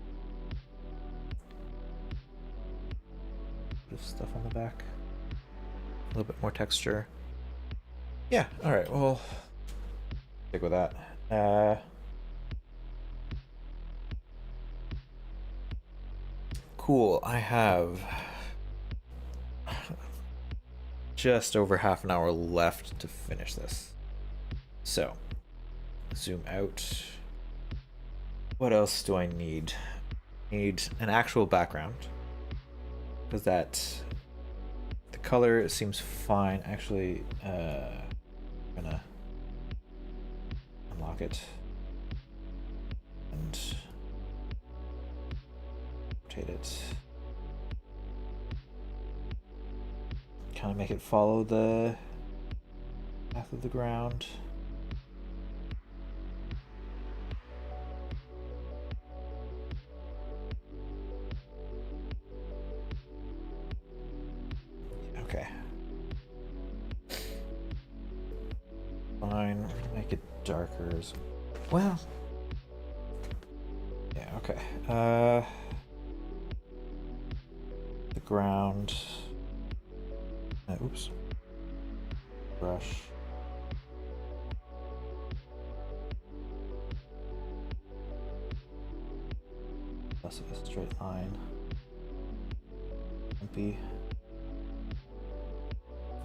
Bit of stuff on the back. A little bit more texture. Yeah, alright, well, stick with that. Cool, I have just over half an hour left to finish this. So, zoom out. What else do I need? Need an actual background. Because the color seems fine. Actually, I'm gonna unlock it and rotate it. Kind of make it follow the path of the ground. Okay. Fine. We're gonna make it darker as well. Yeah, okay. The ground. Oops. Brush. Less of a straight line. Lumpy.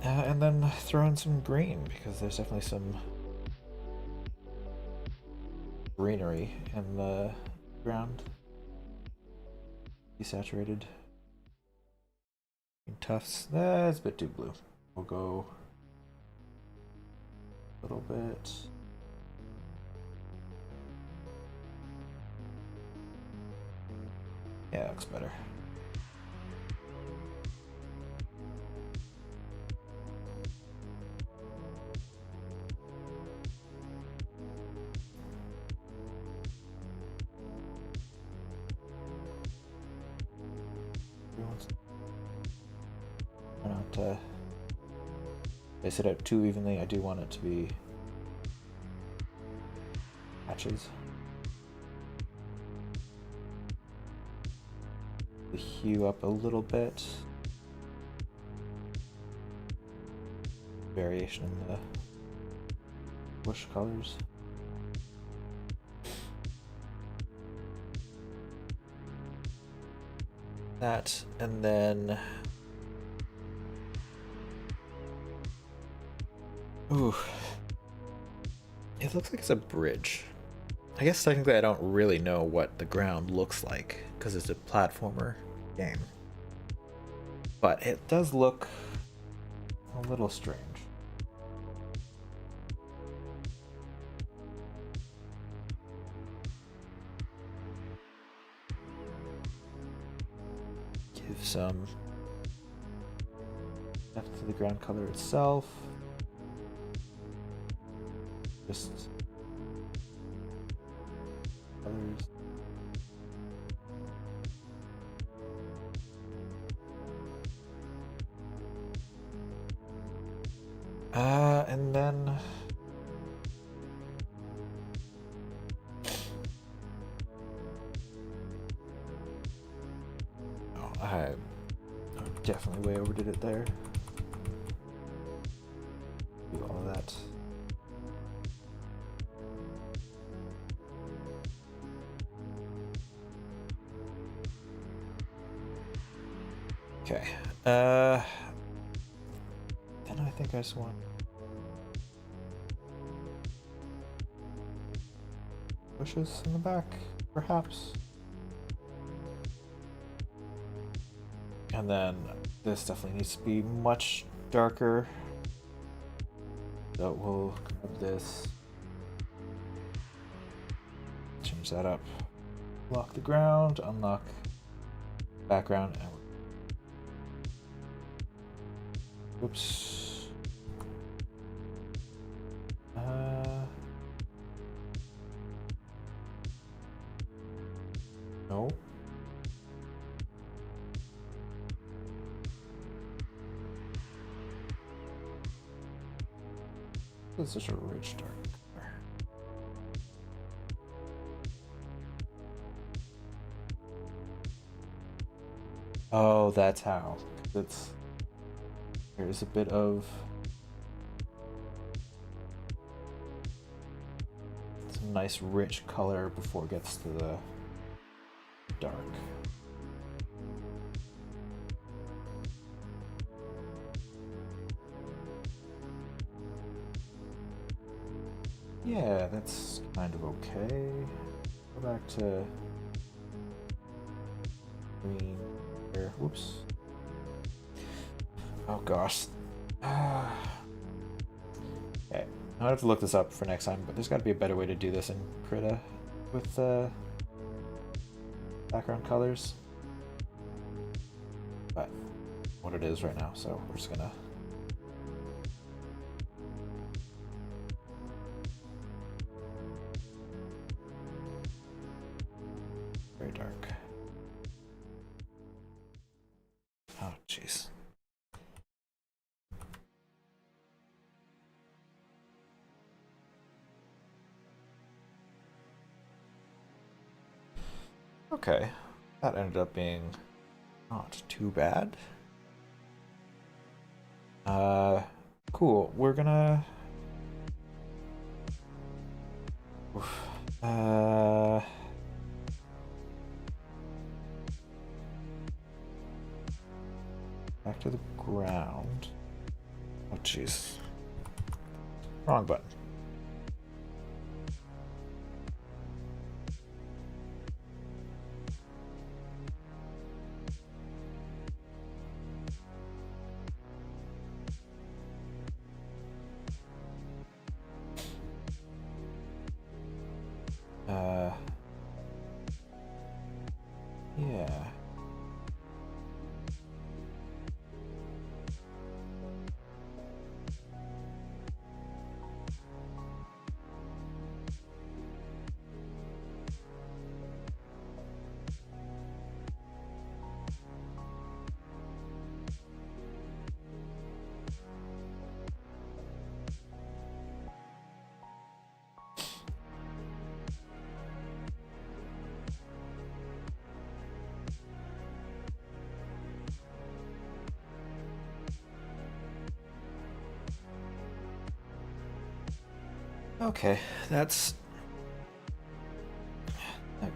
And then throw in some green, because there's definitely some greenery in the ground. Desaturated. Tufts. That's a bit too blue. We'll go a little bit. Yeah, looks better. Not space it out too evenly. I do want it to be patches. The hue up a little bit. Variation in the bush colors. That, and then ooh, it looks like it's a bridge. I guess technically I don't really know what the ground looks like because it's a platformer game, but it does look a little strange. Give some depth to the ground color itself. Just colors. And then I definitely way overdid it there. Do all of that Okay. Then I think I just want bushes in the back, perhaps. And then this definitely needs to be much darker. So we'll grab this, change that up, lock the ground, unlock background, and oops. No. It's such a rich dark color. Oh, that's how. There's a bit of some nice rich color before it gets to the dark. Yeah, that's kind of okay. Go back to green here. Whoops. Oh gosh. Okay, I'll have to look this up for next time, but there's got to be a better way to do this in Krita with background colors. But what it is right now, so we're just gonna very dark. Oh jeez. Okay, that ended up being not too bad. Cool. We're gonna. Oof. Back to the ground. Oh jeez. Wrong button. Yeah. Okay, that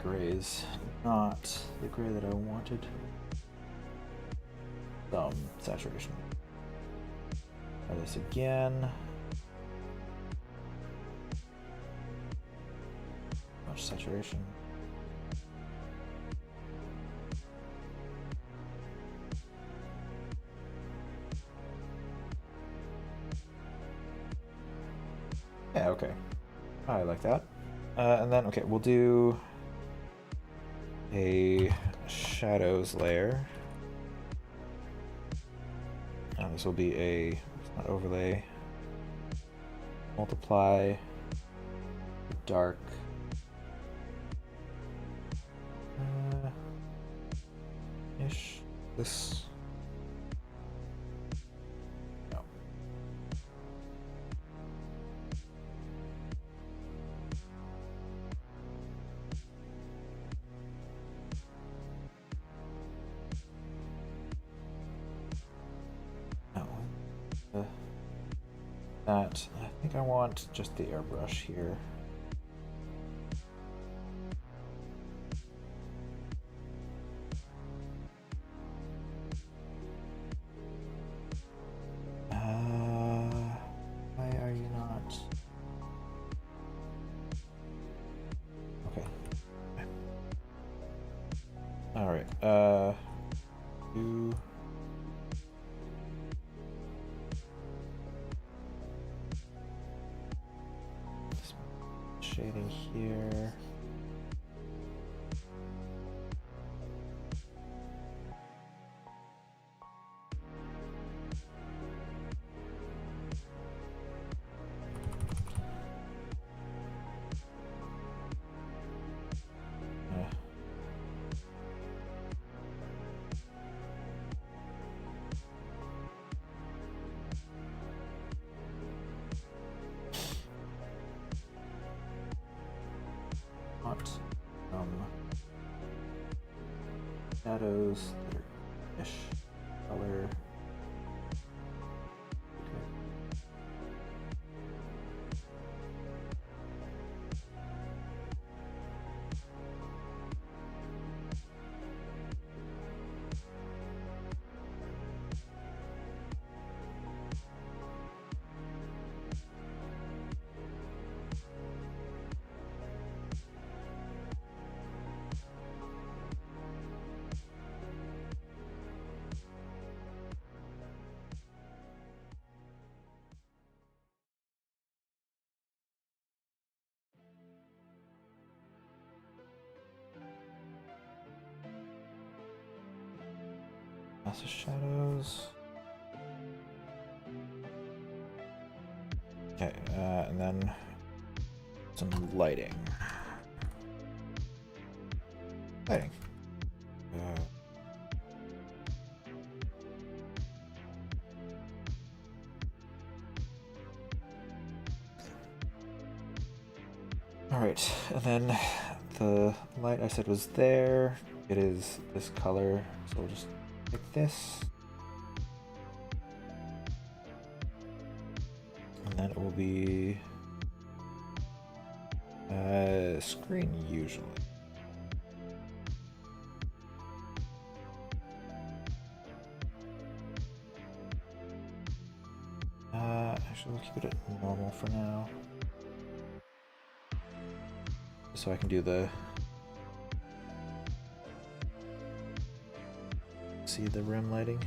gray is not the gray that I wanted. Some saturation. Try this again. Much saturation. Yeah, okay. I like that. And then, okay, we'll do a shadows layer. And this will be a not overlay. Multiply dark. Ish. This. No. No. That. I think I want just the airbrush here. All right. Do shading here. Shadows that are ish color. Lots of shadows. Okay, and then some lighting. Lighting. All right, and then the light I said was there. It is this color, so we'll just pick this. And then it will be screen usually. Actually, we'll keep it at normal for now. So I can do the see the rim lighting.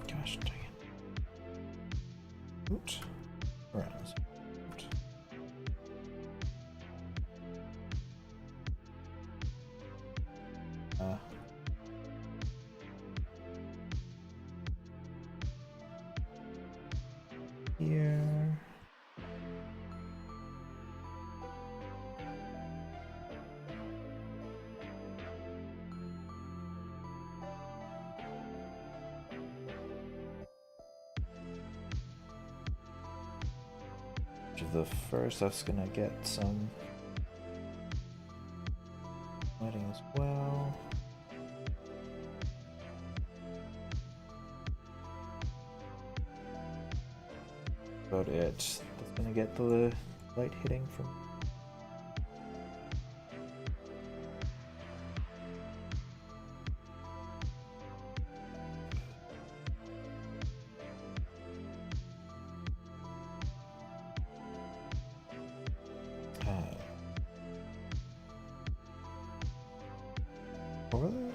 Gosh dang it. Oops. Where is it? Oops. Here. The first, that's gonna get some lighting as well. About it. That's gonna get the light hitting from. Over there?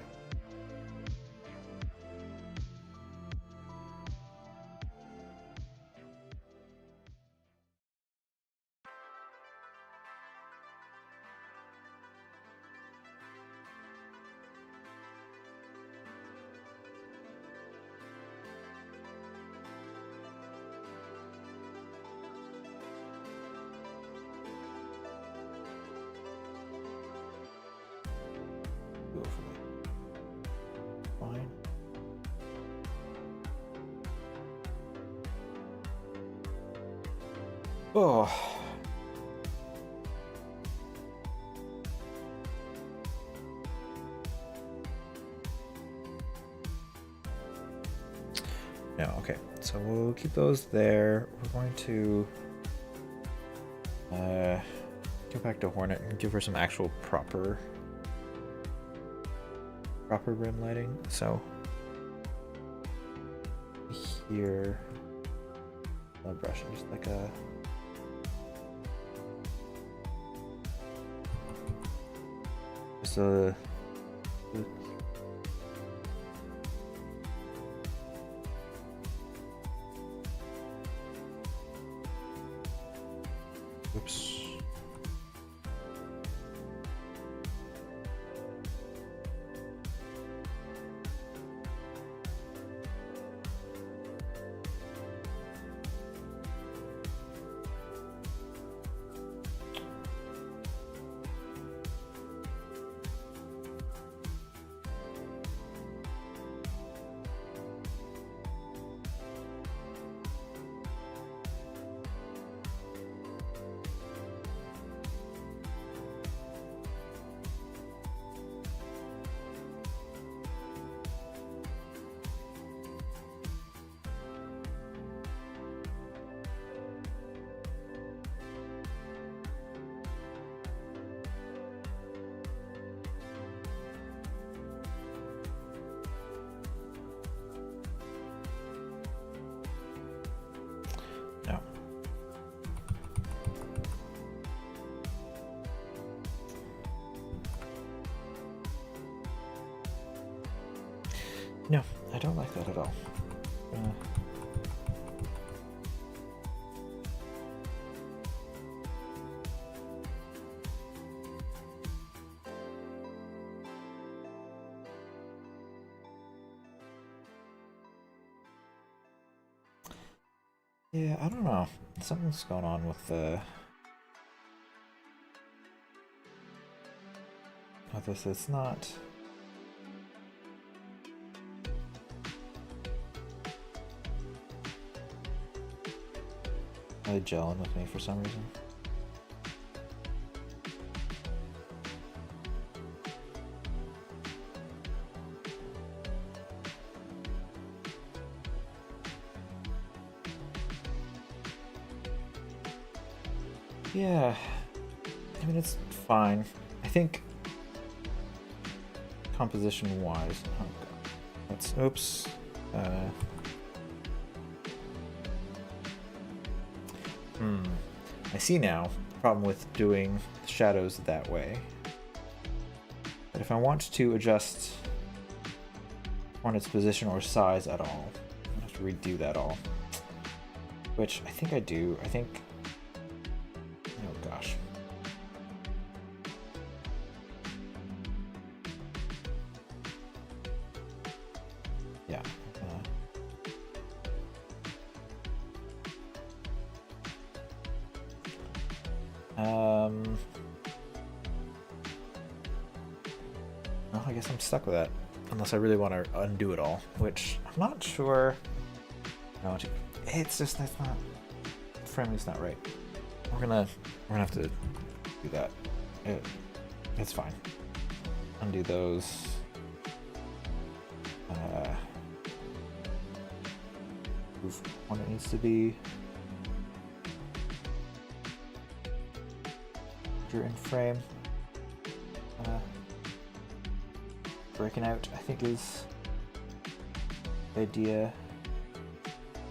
fine. Oh. No, okay. So we'll keep those there. We're going to go back to Hornet and give her some actual proper rim lighting. So here, a brush, just like a oops. No. No, I don't like that at all. Yeah, I don't know. Something's going on with the this. It's not. Really gelling with me for some reason. Yeah, I mean, it's fine. I think composition wise, oh god, that's oops. I see now the problem with doing shadows that way. But if I want to adjust Hornet's position or size at all, I have to redo that all. Which I think I do. I think. Oh gosh. Yeah. Well, I guess I'm stuck with that. Unless I really want to undo it all, which I'm not sure I want to. It's just that's not framing's not right. We're gonna have to do that. It's fine. Undo those. Move when it needs to be. You're in frame. Breaking out, I think, is the idea.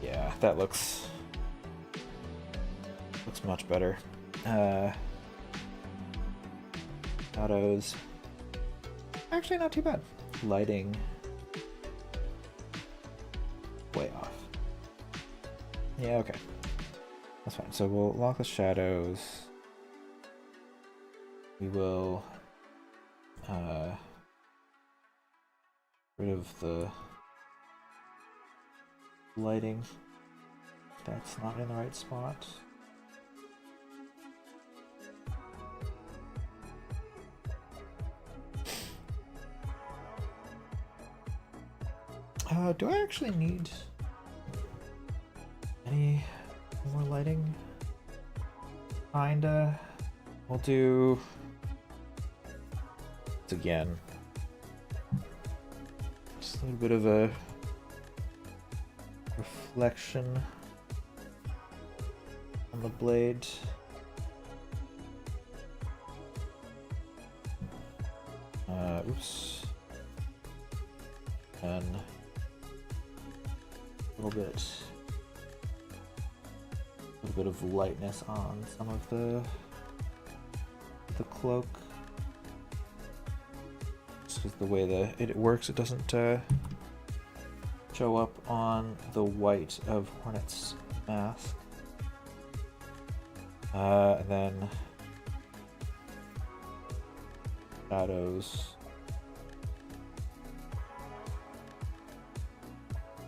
Yeah, that looks much better. Shadows, actually not too bad. Lighting, way off. Yeah, okay, that's fine. So we'll lock the shadows. We will rid of the lighting that's not in the right spot. Do I actually need any more lighting? Kinda. We'll do it again. Just a little bit of a reflection on the blade. Oops. And a little bit of lightness on some of the cloak. Just because the way it works, it doesn't show up on the white of Hornet's mask. And then shadows.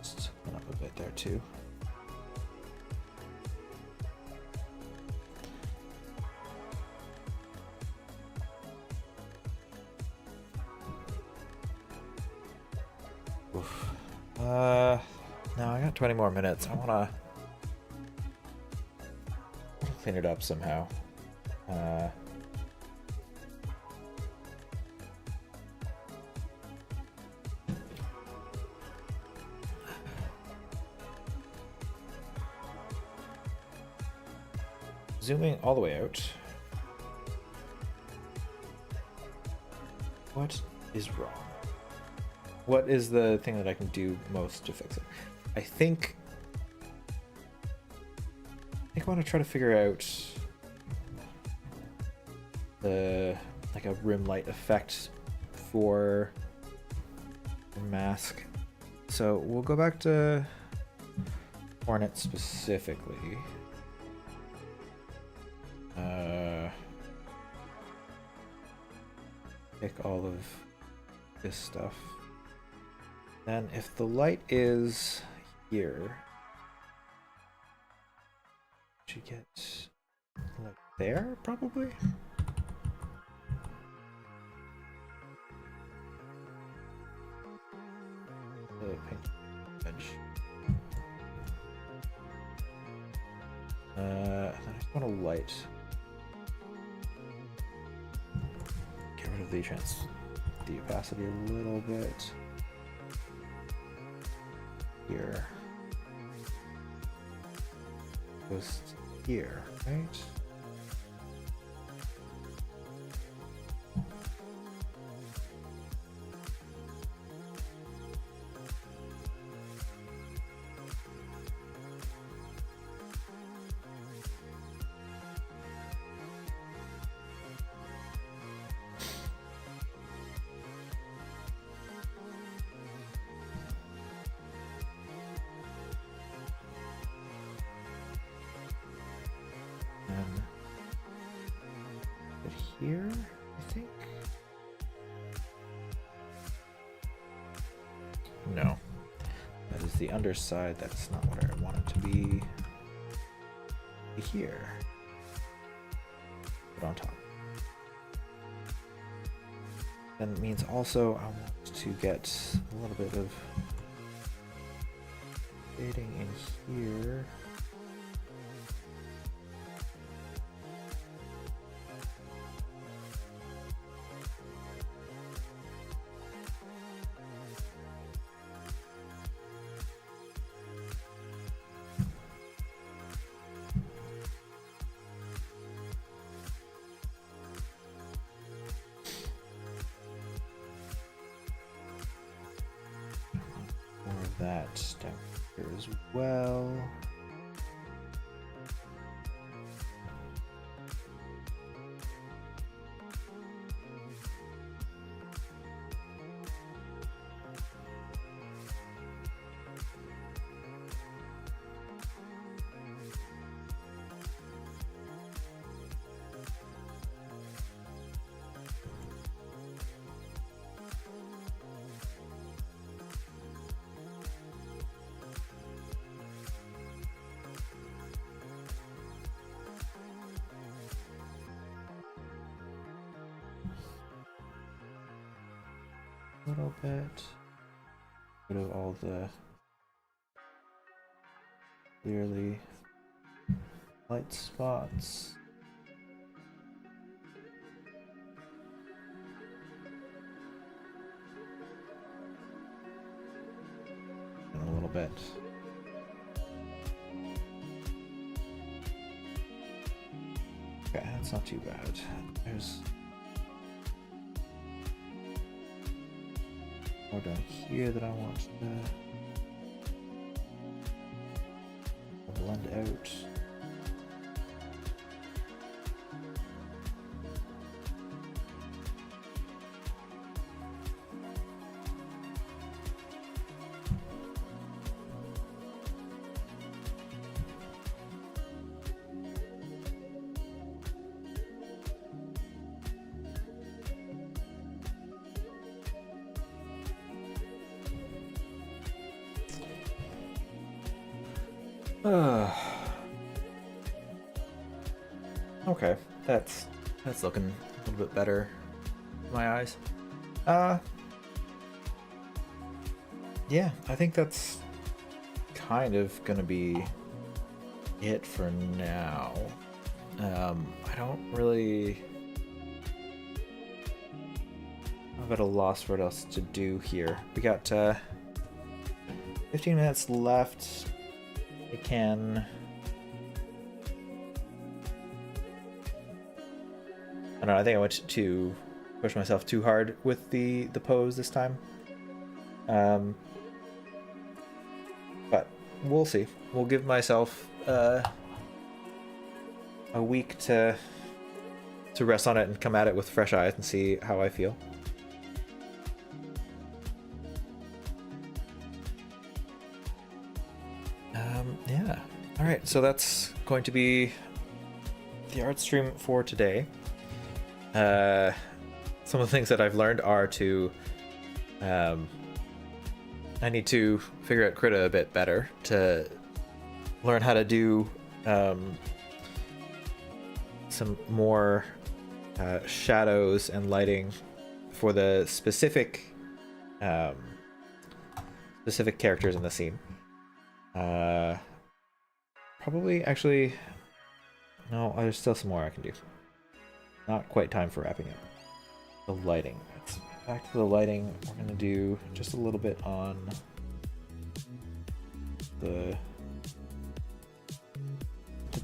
Just clean up a bit there too. Oof. Now I got 20 more minutes. I wanna clean it up somehow. Zooming all the way out. What is wrong? What is the thing that I can do most to fix it? I think I want to try to figure out the like a rim light effect for the mask. So we'll go back to Hornet specifically. Pick all of this stuff. Then if the light is here, should get like there probably. The paint edge. Then I just want to light. Get rid of the opacity a little bit. Here. Goes here, right? Here, I think. No, that is the underside. That's not what I want it to be. Here, put on top. Then it means also I want to get a little bit of shading in here. That down here as well. A little bit rid of all the clearly light spots. And a little bit. Okay, that's not too bad. There's more down here that I want to blend out. Okay, that's looking a little bit better in my eyes. Yeah, I think that's kind of gonna be it for now. I don't really. I'm at a loss for what else to do here. We got 15 minutes left. I can. I don't know, I think I went to push myself too hard with the pose this time. But we'll see. We'll give myself a week to rest on it and come at it with fresh eyes and see how I feel. Yeah. All right, so that's going to be the art stream for today. Some of the things that I've learned are to I need to figure out Krita a bit better to learn how to do some more shadows and lighting for the specific characters in the scene. Probably, actually, no, there's still some more I can do. Not quite time for wrapping up. The lighting. Let's back to the lighting. We're gonna do just a little bit on the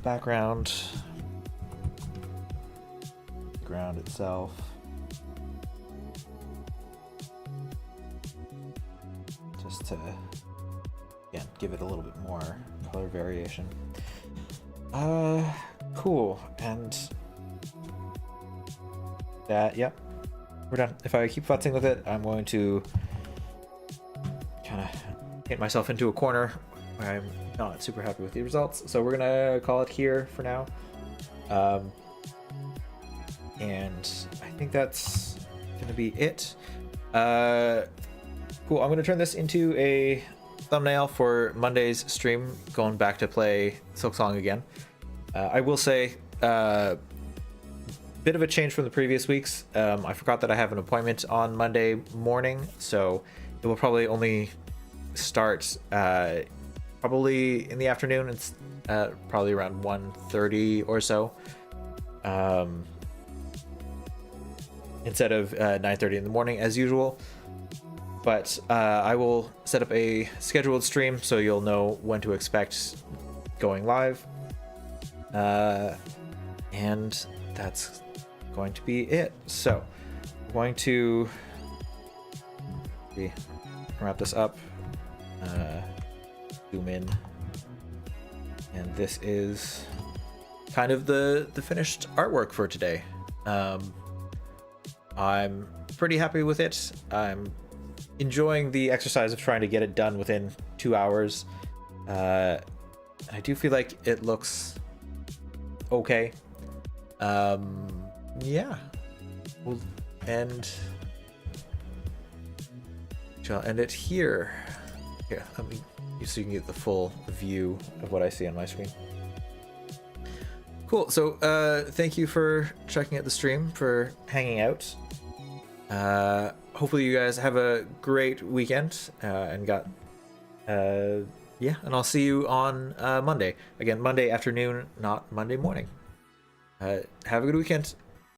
background, the ground itself. Just to, again, give it a little bit more color variation. Cool. And that, yep, we're done. If I keep futzing with it, I'm going to kind of get myself into a corner where I'm not super happy with the results. So we're gonna call it here for now. And I think that's gonna be it. Cool. I'm gonna turn this into a thumbnail for Monday's stream, going back to play Silksong again. I will say, bit of a change from the previous weeks. I forgot that I have an appointment on Monday morning, so it will probably only start probably in the afternoon. It's probably around 1:30 or so, instead of 9:30 in the morning as usual. But I will set up a scheduled stream so you'll know when to expect going live. And that's going to be it. So I'm going to wrap this up, zoom in, and this is kind of the finished artwork for today. I'm pretty happy with it. I'm enjoying the exercise of trying to get it done within 2 hours. I do feel like it looks okay. Yeah, we'll end. I'll end it here. Here, let me, so you can get the full view of what I see on my screen. Cool. So thank you for checking out the stream, for hanging out. Hopefully you guys have a great weekend and got yeah, and I'll see you on Monday. Again, Monday afternoon, not Monday morning. Have a good weekend.